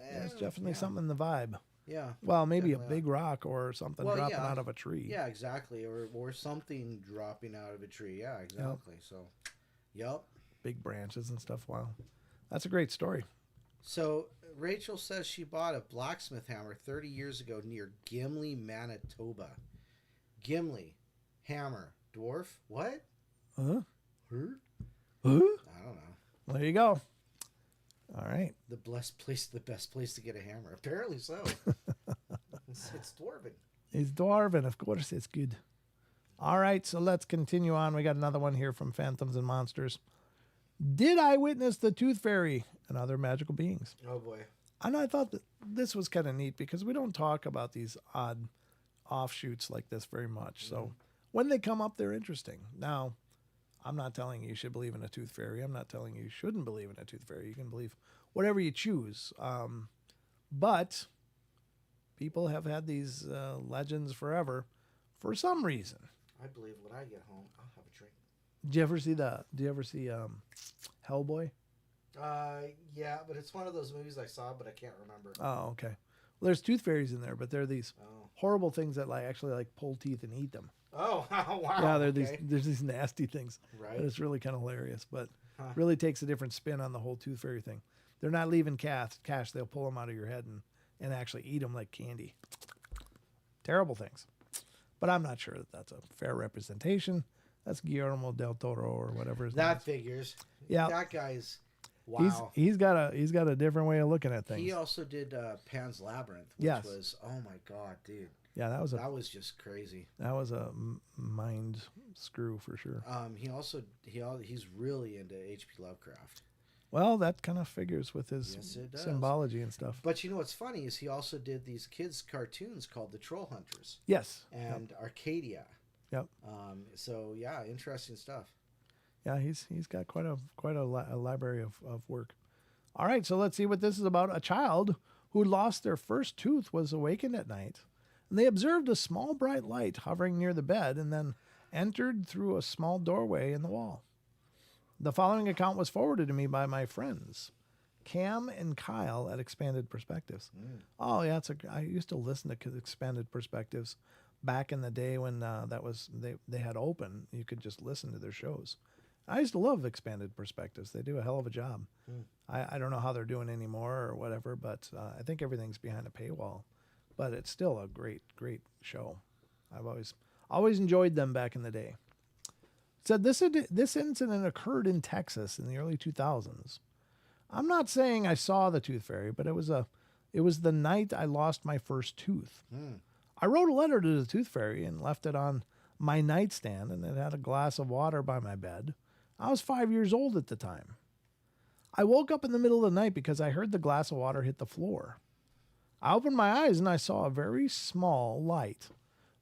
there's definitely something in the vibe. Yeah. Well, maybe a Definitely big rock or something Well, dropping yeah. out of a tree. Yeah, exactly. Or something dropping out of a tree. Yeah, exactly. So, yep. Big branches and stuff. Wow. That's a great story. So Rachel says she bought a blacksmith hammer 30 years ago near Gimli, Manitoba. Gimli, hammer, dwarf. What? Huh? Her? Huh? I don't know. Well, there you go. All right. The best place to get a hammer. Apparently so. it's dwarven. It's dwarven. Of course, it's good. All right, so let's continue on. We got another one here from Phantoms and Monsters. Did I witness the Tooth Fairy and other magical beings? Oh boy. And I thought that this was kind of neat because we don't talk about these odd offshoots like this very much. So when they come up, they're interesting. Now, I'm not telling you should believe in a tooth fairy. I'm not telling you shouldn't believe in a tooth fairy. You can believe whatever you choose. But people have had these legends forever for some reason. I believe when I get home, I'll have a drink. Do you ever see Hellboy? Yeah, but it's one of those movies I saw, but I can't remember. Oh, okay. Well, there's tooth fairies in there, but they're these Oh. horrible things that actually pull teeth and eat them. Oh, wow. Yeah, okay. there's these nasty things. Right. And it's really kind of hilarious, but Huh. really takes a different spin on the whole tooth fairy thing. They're not leaving cash. They'll pull them out of your head and actually eat them like candy. Terrible things. But I'm not sure that that's a fair representation. That's Guillermo del Toro or whatever his name That is. figures. Yeah. That guy's wow. He's got a different way of looking at things. He also did Pan's Labyrinth, which Yes. was, oh my god, dude. Yeah, that was just crazy. mind screw for sure. He's really into H.P. Lovecraft. Well, that kind of figures with his Yes, it does. symbology and stuff. But you know what's funny is he also did these kids cartoons called The Troll Hunters Yes. and Arcadia. Yep. So yeah, interesting stuff. Yeah, he's got quite a library of work. All right, so let's see what this is about. A child who lost their first tooth was awakened at night, and they observed a small bright light hovering near the bed and then entered through a small doorway in the wall. The following account was forwarded to me by my friends, Cam and Kyle at Expanded Perspectives. Oh yeah, I used to listen to Expanded Perspectives back in the day when they had open. You could just listen to their shows. I used to love Expanded Perspectives. They do a hell of a job. I don't know how they're doing anymore or whatever, but I think everything's behind a paywall. But it's still a great show. I've always enjoyed them back in the day. Said this incident occurred in Texas in the early 2000s. I'm not saying I saw the tooth fairy, but it was the night I lost my first tooth. I wrote a letter to the tooth fairy and left it on my nightstand, and it had a glass of water by my bed. I was 5 years old at the time. I woke up in the middle of the night because I heard the glass of water hit the floor. I opened my eyes and I saw a very small light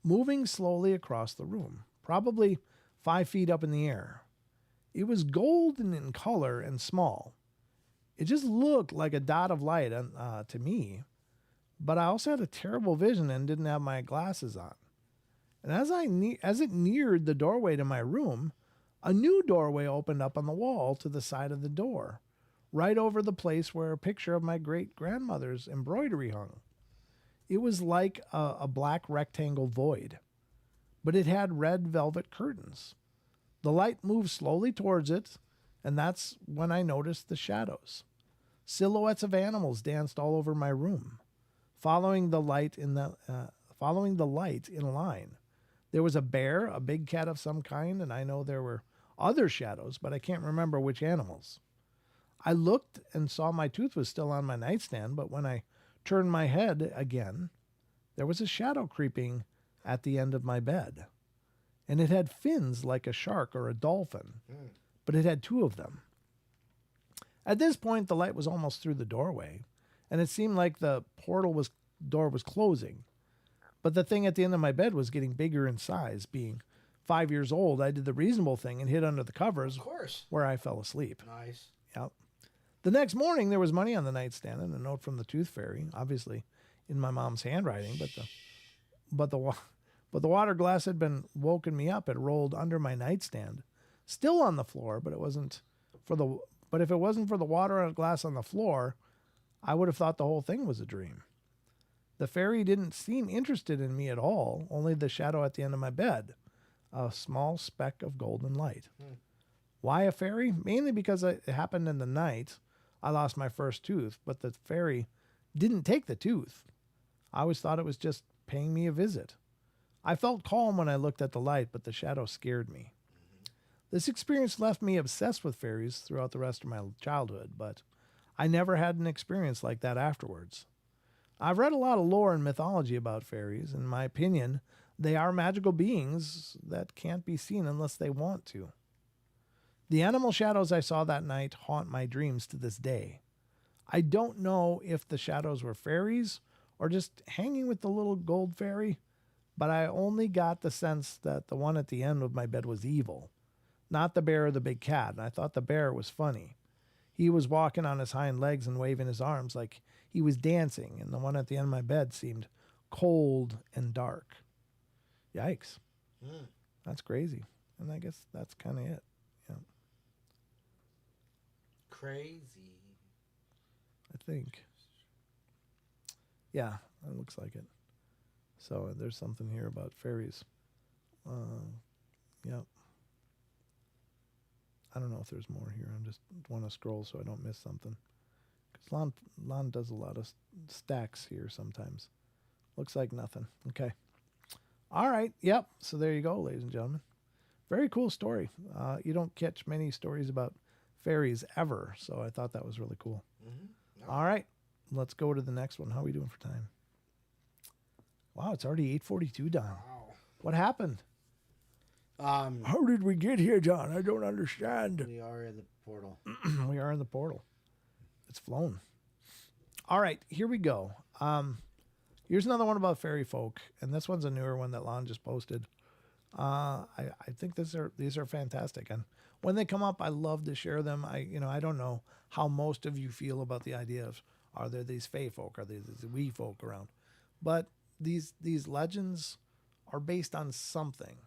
moving slowly across the room, probably 5 feet up in the air. It was golden in color and small. It just looked like a dot of light to me, but I also had a terrible vision and didn't have my glasses on. And as it neared the doorway to my room, a new doorway opened up on the wall to the side of the door, right over the place where a picture of my great-grandmother's embroidery hung. It was like a black rectangle void, but it had red velvet curtains. The light moved slowly towards it, and that's when I noticed the shadows. Silhouettes of animals danced all over my room, following the light in line. There was a bear, a big cat of some kind, and I know there were other shadows, but I can't remember which animals. I looked and saw my tooth was still on my nightstand, but when I turned my head again, there was a shadow creeping at the end of my bed. And it had fins like a shark or a dolphin, but it had two of them. At this point, the light was almost through the doorway, and it seemed like the door was closing. But the thing at the end of my bed was getting bigger in size. Being 5 years old, I did the reasonable thing and hid under the covers, Of course. where I fell asleep. Nice. Yep. The next morning, there was money on the nightstand and a note from the tooth fairy, obviously in my mom's handwriting. But the water glass had been woken me up. It rolled under my nightstand, still on the floor. But if it wasn't for the water glass on the floor, I would have thought the whole thing was a dream. The fairy didn't seem interested in me at all, only the shadow at the end of my bed, a small speck of golden light. Why a fairy? Mainly because it happened in the night. I lost my first tooth, but the fairy didn't take the tooth. I always thought it was just paying me a visit. I felt calm when I looked at the light, but the shadow scared me. This experience left me obsessed with fairies throughout the rest of my childhood, but I never had an experience like that afterwards. I've read a lot of lore and mythology about fairies. In my opinion, they are magical beings that can't be seen unless they want to. The animal shadows I saw that night haunt my dreams to this day. I don't know if the shadows were fairies or just hanging with the little gold fairy, but I only got the sense that the one at the end of my bed was evil, not the bear or the big cat, and I thought the bear was funny. He was walking on his hind legs and waving his arms like he was dancing, and the one at the end of my bed seemed cold and dark. Yikes. That's crazy. And I guess that's kind of it. Yeah. Crazy. I think. Yeah, it looks like it. So there's something here about fairies. Yep. I don't know if there's more here. I just want to scroll so I don't miss something. Because Lon does a lot of stacks here sometimes. Looks like nothing. Okay. All right. Yep. So there you go, ladies and gentlemen. Very cool story. You don't catch many stories about fairies ever, so I thought that was really cool. Mm-hmm. All right. Let's go to the next one. How are we doing for time? Wow, it's already 8:42, Don. Wow. What happened? How did we get here, John? I don't understand. We are in the portal. We are in the portal. It's flown. All right, here we go. Here's another one about fairy folk, and this one's a newer one that Lon just posted. I think these are fantastic, and when they come up, I love to share them. I don't know how most of you feel about the idea of, are there these fae folk, are there these wee folk around, but these legends are based on something.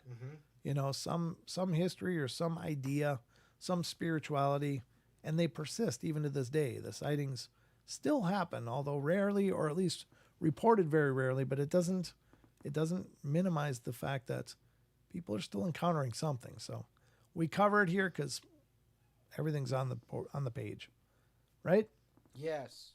Some history or some idea, some spirituality, and they persist even to this day. The sightings still happen, although rarely, or at least reported very rarely, but it doesn't minimize the fact that people are still encountering something. So we cover it here because everything's on the page, right? Yes.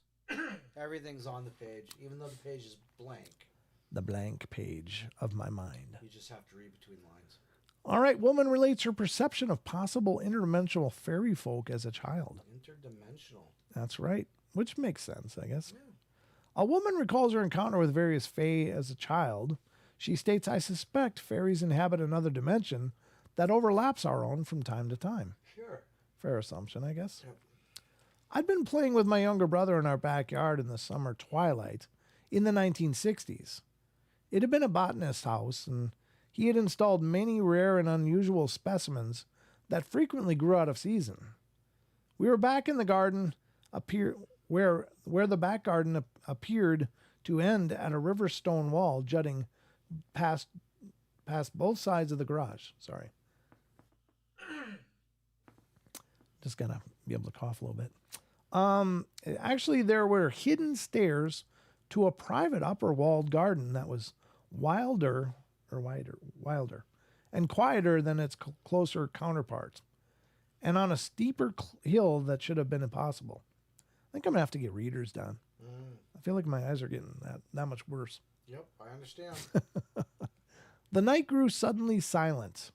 Everything's on the page, even though the page is blank. The blank page of my mind. You just have to read between lines. All right, woman relates her perception of possible interdimensional fairy folk as a child. Interdimensional. That's right, which makes sense, I guess. Yeah. A woman recalls her encounter with various fae as a child. She states, I suspect fairies inhabit another dimension that overlaps our own from time to time. Sure. Fair assumption, I guess. Yep. I'd been playing with my younger brother in our backyard in the summer twilight in the 1960s. It had been a botanist's house, and he had installed many rare and unusual specimens that frequently grew out of season. We were back in the garden, where the back garden appeared to end at a river stone wall jutting past both sides of the garage. Sorry. Just gotta be able to cough a little bit. Actually, there were hidden stairs to a private upper walled garden that was wilder and quieter than its closer counterpart, and on a steeper hill that should have been impossible. I think I'm gonna have to get readers done. I feel like my eyes are getting that much worse. Yep, I understand. The night grew suddenly silent.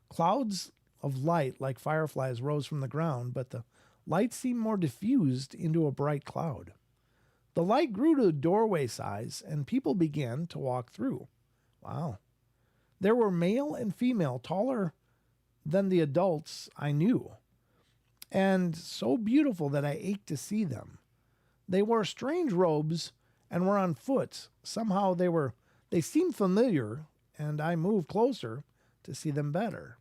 Clouds of light like fireflies rose from the ground, but the light seemed more diffused into a bright cloud. The light grew to doorway size, and people began to walk through. Wow. There were male and female, taller than the adults I knew, and so beautiful that I ached to see them. They wore strange robes and were on foot. Somehow they seemed familiar, and I moved closer to see them better.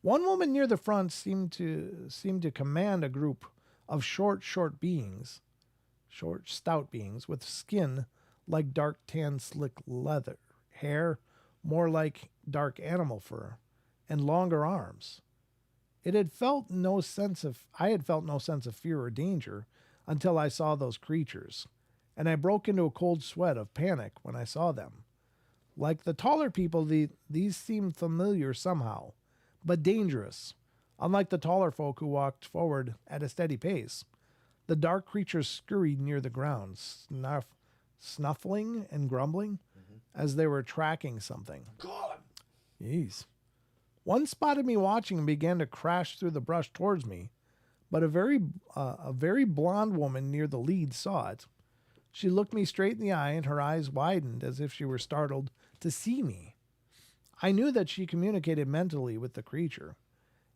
One woman near the front seemed to command a group of short, stout beings with skin like dark tan slick leather, hair more like dark animal fur, and longer arms. I had felt no sense of fear or danger until I saw those creatures. and I broke into a cold sweat of panic when I saw them. Like the taller people, these seemed familiar somehow, but dangerous. Unlike the taller folk who walked forward at a steady pace, the dark creatures scurried near the ground, snuffling and grumbling as they were tracking something. God. Jeez. One spotted me watching and began to crash through the brush towards me, but a very blonde woman near the lead saw it. She looked me straight in the eye, and her eyes widened as if she were startled to see me. I knew that she communicated mentally with the creature,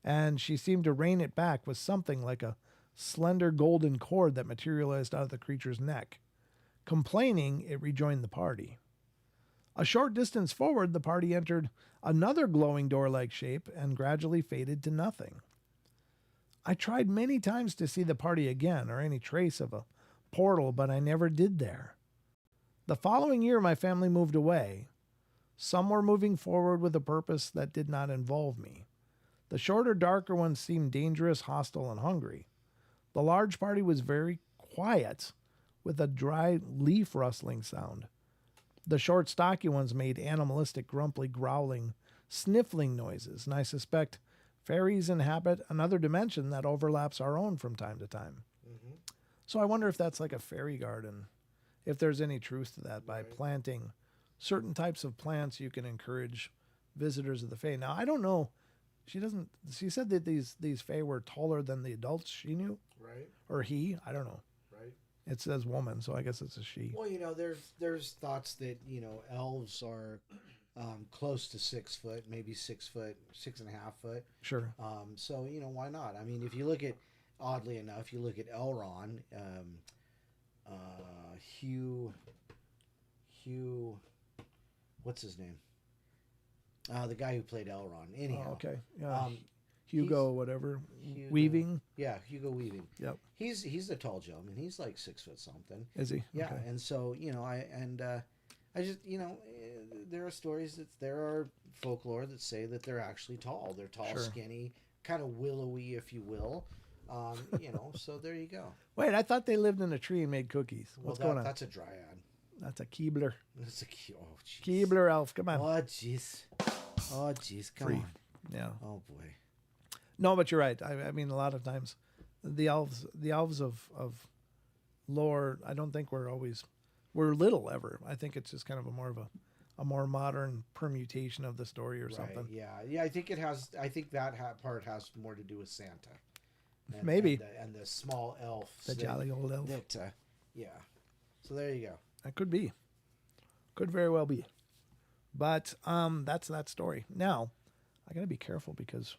and she seemed to rein it back with something like a slender golden cord that materialized out of the creature's neck. Complaining, it rejoined the party. A short distance forward, the party entered another glowing door-like shape and gradually faded to nothing. I tried many times to see the party again or any trace of a portal, but I never did there. The following year, my family moved away. Some were moving forward with a purpose that did not involve me. The shorter, darker ones seemed dangerous, hostile, and hungry. The large party was very quiet, with a dry leaf rustling sound. The short, stocky ones made animalistic, grumpy, growling, sniffling noises, and I suspect fairies inhabit another dimension that overlaps our own from time to time. Mm-hmm. So I wonder if that's like a fairy garden, if there's any truth to that. By planting certain types of plants, you can encourage visitors of the fae. Now, I don't know. She said that these fae were taller than the adults she knew. Right. Or he. I don't know. Right. It says woman, so I guess it's a she. Well, there's thoughts that, elves are close to 6 foot, maybe 6 foot, 6.5 foot. Sure. So, why not? I mean, if you look at, oddly enough, you look at Elrond, Hugh, what's his name? The guy who played Elrond. Anyhow. Oh, okay. Yeah. Hugo, whatever. Hugo, Weaving. Yeah, Hugo Weaving. Yep. He's a tall gentleman. He's like 6 foot something. Is he? Yeah, Okay. and so I just there are stories there are folklore that say that they're actually tall. They're tall, Sure. skinny, kind of willowy, if you will. So there you go. Wait, I thought they lived in a tree and made cookies. What's going on? That's a dryad. That's a Keebler. That's a oh jeez. Keebler elf. Come on. Oh jeez. Oh jeez. Come Free. on. Yeah. Oh boy. No, but you're right. I mean, a lot of times, the elves of lore, I don't think we're little ever. I think it's just kind of a more modern permutation of the story or something. Yeah. I think that part has more to do with Santa. Maybe. And the small elf. The jolly old elf. Yeah. So there you go. That could be. Could very well be. But that's that story. Now, I got to be careful because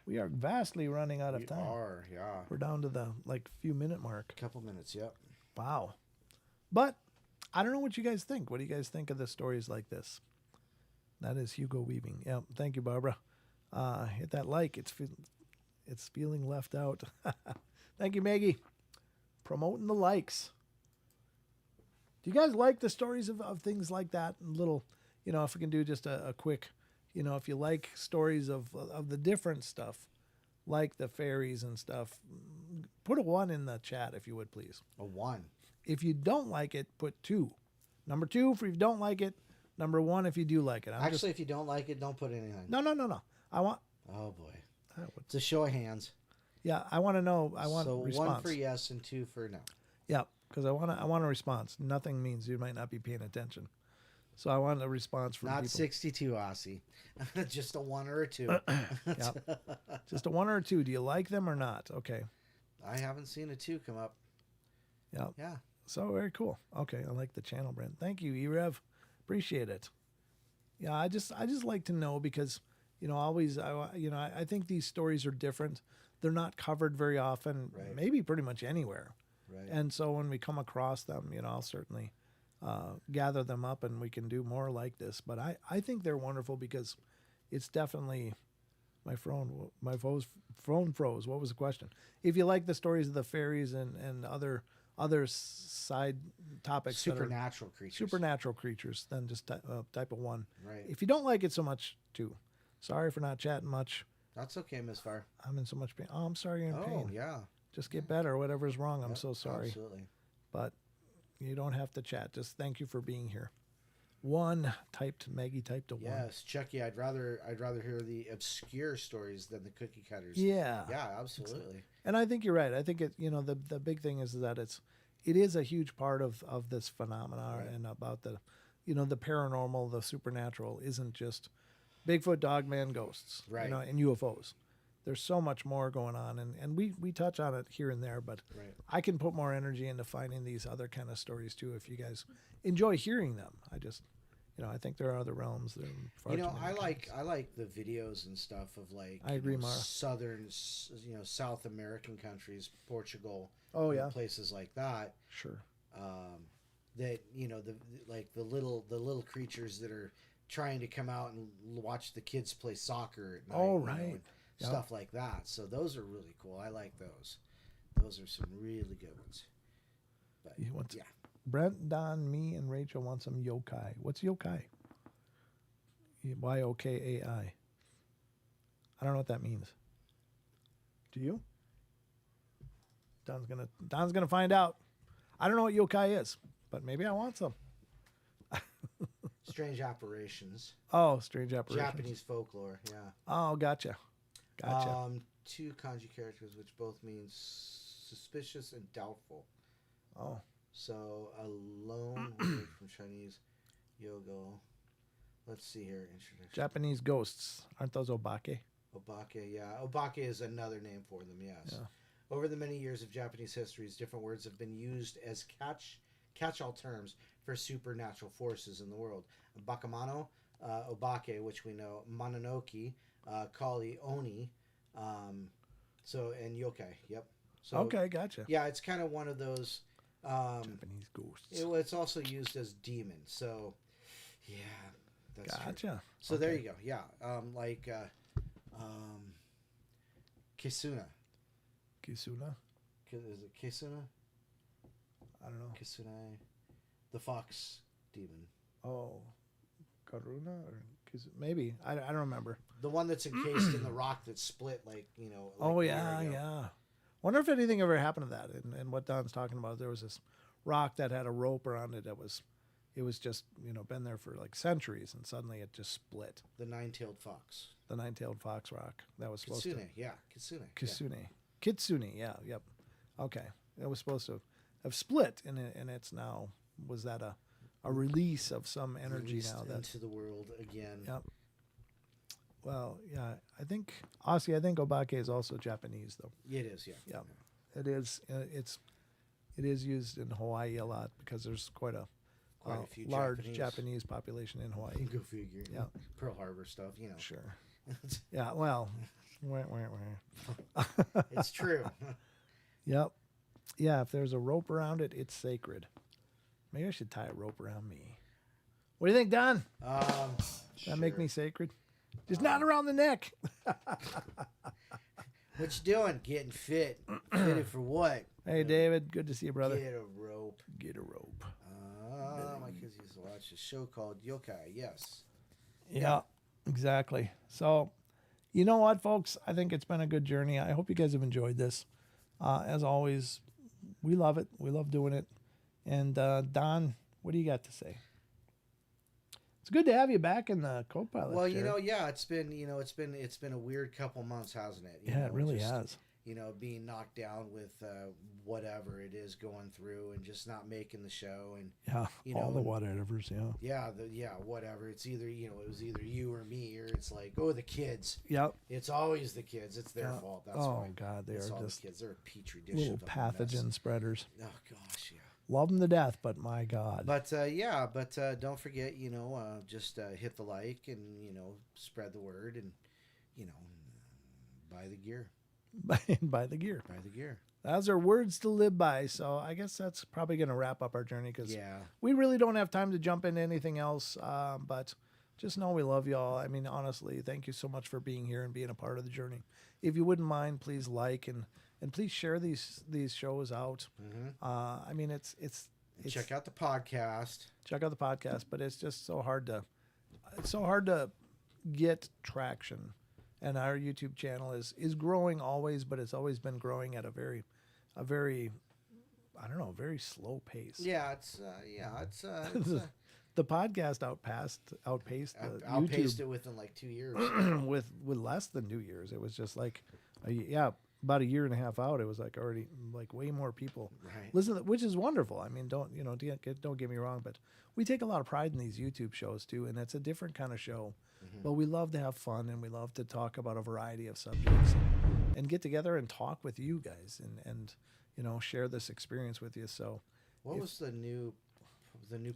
we are vastly running out of time. We are, yeah. We're down to the few minute mark. Couple minutes, yep. Wow. But I don't know what you guys think. What do you guys think of the stories like this? That is Hugo Weaving. Yeah. Thank you, Barbara. Hit that like. It's feeling left out. Thank you, Maggie. Promoting the likes. Do you guys like the stories of things like that? Little, if we can do just a quick, if you like stories of the different stuff, like the fairies and stuff, put a 1 in the chat if you would, please. A 1. If you don't like it, put 2. Number 2 if you don't like it. Number 1 if you do like it. If you don't like it, don't put anything. No. I want. Oh boy. It's a show of hands. Yeah, I want to know. I want so response. 1 for yes and 2 for no. Yeah, because I want a response. Nothing means you might not be paying attention. So I want a response from not people. 62, Aussie. Just a 1 or a 2. Yep. Just a 1 or a 2. Do you like them or not? Okay. I haven't seen a 2 come up. Yep. Yeah. So very cool. Okay, I like the channel, Brent. Thank you, Erev. Appreciate it. Yeah, I just like to know because I think these stories are different. They're not covered very often, right. Maybe pretty much anywhere. Right. And so when we come across them, I'll certainly gather them up and we can do more like this. But I think they're wonderful because it's definitely my phone froze. What was the question? If you like the stories of the fairies and other side topics, supernatural creatures, then just type of 1. Right. If you don't like it so much, 2. Sorry for not chatting much. That's okay, Miss Farr. I'm in so much pain. Oh, I'm sorry you're in pain. Oh, yeah. Just get better. Whatever's wrong, I'm so sorry. Absolutely. But You don't have to chat. Just thank you for being here. Maggie typed a 1. Yes, Chucky. I'd rather hear the obscure stories than the cookie cutters. Yeah. Yeah, absolutely. And I think you're right. I think the big thing is that it is a huge part of this phenomena, Right. and about the paranormal, the supernatural isn't just Bigfoot, Dogman, ghosts, Right. and UFOs. There's so much more going on, and we touch on it here and there, but Right. I can put more energy into finding these other kind of stories too if you guys enjoy hearing them. I just, I think there are other realms. There are far too many I like the videos and stuff of like I agree, Mara. southern, South American countries, Portugal. Oh, yeah. Places like that. Sure. That the little creatures that are trying to come out and watch the kids play soccer at night. Oh, and right. Yep. Stuff like that. So those are really cool. I like those. Those are some really good ones. But yeah. Brent, Don, me, and Rachel want some yokai. What's yokai? Y-O-K-A-I. I don't know what that means. Do you? Don's gonna find out. I don't know what yokai is, but maybe I want some. Strange apparitions. Oh, strange apparitions. Japanese folklore. Yeah. Oh, gotcha. 2 kanji characters, which both mean suspicious and doubtful. Oh. So alone word from Chinese yogo. Let's see here. Introduction. Japanese ghosts. Aren't those obake? Obake, yeah. Obake is another name for them, yes. Yeah. Over the many years of Japanese histories, different words have been used as catch-all terms for supernatural forces in the world. Bakamano, Obake, which we know, Mononoke, Kali, Oni, and yokai. Yep. So, Okay, gotcha. Yeah, it's kind of one of those. Japanese ghosts. It's also used as demon. So, yeah, that's Gotcha. true. So there you go. Yeah, Kisuna. Kisuna? Is it Kisuna? I don't know. Kisuna, the fox demon. Oh, Karuna or maybe I don't remember. The one that's encased in the rock that split, Oh a yeah, year ago. yeah. Wonder if anything ever happened to that. And what Don's talking about, there was this rock that had a rope around it. It was just been there for like centuries, and suddenly it just split. The nine-tailed fox. The nine-tailed fox rock that was supposed to. Kitsune. Kitsune. Yeah. Yep. Okay. It was supposed to have split, and it's now, was that a release of some energy Released now that's into the world again. Yep. Well, yeah, I think obake is also Japanese though. It is, yeah. Yeah, it is. It is used in Hawaii a lot because there's quite a few large Japanese population in Hawaii. Go figure. Yeah. Pearl Harbor stuff, Sure. Yeah. Well. It's true. Yep. Yeah. If there's a rope around it, it's sacred. Maybe I should tie a rope around me. What do you think, Don? Does that make me sacred? Just not around the neck. What you doing? Getting fit. Fitted for what? Hey, David. Good to see you, brother. Get a rope. Get a rope. My kids used to watch a show called Yokai. Yes. Yeah, exactly. So, you know what, folks? I think it's been a good journey. I hope you guys have enjoyed this. As always, we love it. We love doing it. And Don, what do you got to say? It's good to have you back in the co-pilot. Well, chair. it's been a weird couple months, hasn't it? It really has. Being knocked down with whatever it is going through, and just not making the show, and all the whatevers, whatever. It's either it was either you or me, or it's like, oh, the kids. Yep. It's always the kids. It's their fault. That's why. God, they are all just the kids. They're a petri dish little of a pathogen mess. spreaders. Oh gosh, yeah. Love them to death, but my God. But don't forget, just hit the like and spread the word, and buy the gear. Buy the gear. Buy the gear. Those are words to live by. So I guess that's probably going to wrap up our journey because we really don't have time to jump into anything else. But just know we love you all. I mean, honestly, thank you so much for being here and being a part of the journey. If you wouldn't mind, please like and please share these shows out. Mm-hmm. I mean, it's check out the podcast. Check out the podcast, but it's just so hard to get traction. And our YouTube channel is growing always, but it's always been growing at a very I don't know, very slow pace. Yeah, it's The podcast outpaced the outpaced YouTube it within like 2 years. with less than 2 years. It was just like, about a year and a half out. It was like already like way more people Right. listen, which is wonderful. I mean, don't get me wrong, but we take a lot of pride in these YouTube shows too, and it's a different kind of show. But we love to have fun and we love to talk about a variety of subjects and get together and talk with you guys and share this experience with you. So What was the new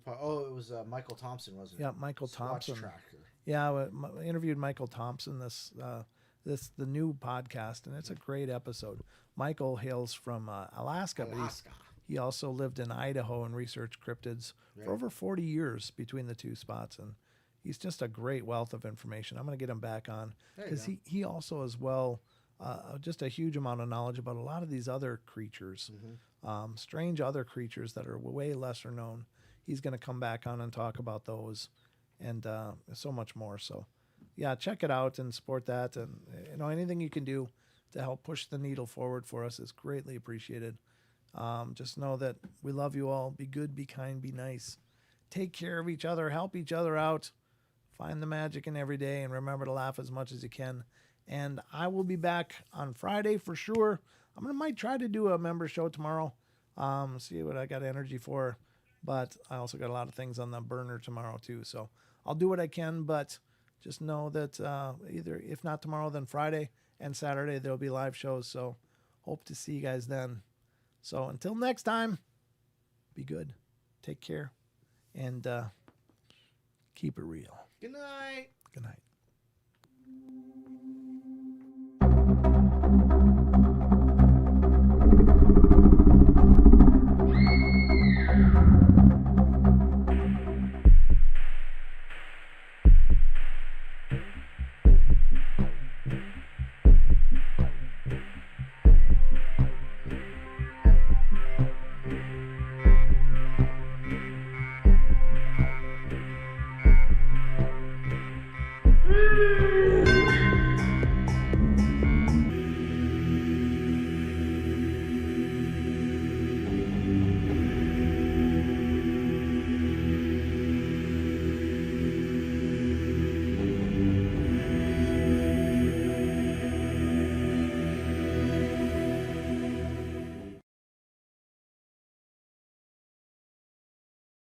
part? Oh, it was Michael Thompson, wasn't it? yeah, Michael Swatch Thompson. Tracker. Yeah, I interviewed Michael Thompson the new podcast, and it's a great episode. Michael hails from Alaska, but he also lived in Idaho and researched cryptids for over 40 years between the two spots, and he's just a great wealth of information. I'm going to get him back on because he also as well just a huge amount of knowledge about a lot of these other creatures, strange other creatures that are way lesser known. He's going to come back on and talk about those and so much more. So yeah, check it out and support that. And anything you can do to help push the needle forward for us is greatly appreciated. Just know that we love you all. Be good, be kind, be nice. Take care of each other, help each other out. Find the magic in every day and remember to laugh as much as you can. And I will be back on Friday for sure. Might try to do a member show tomorrow. See what I got energy for. But I also got a lot of things on the burner tomorrow too. So I'll do what I can, but just know that either, if not tomorrow, then Friday and Saturday, there'll be live shows. So hope to see you guys then. So until next time, be good. Take care. And keep it real. Good night. Good night.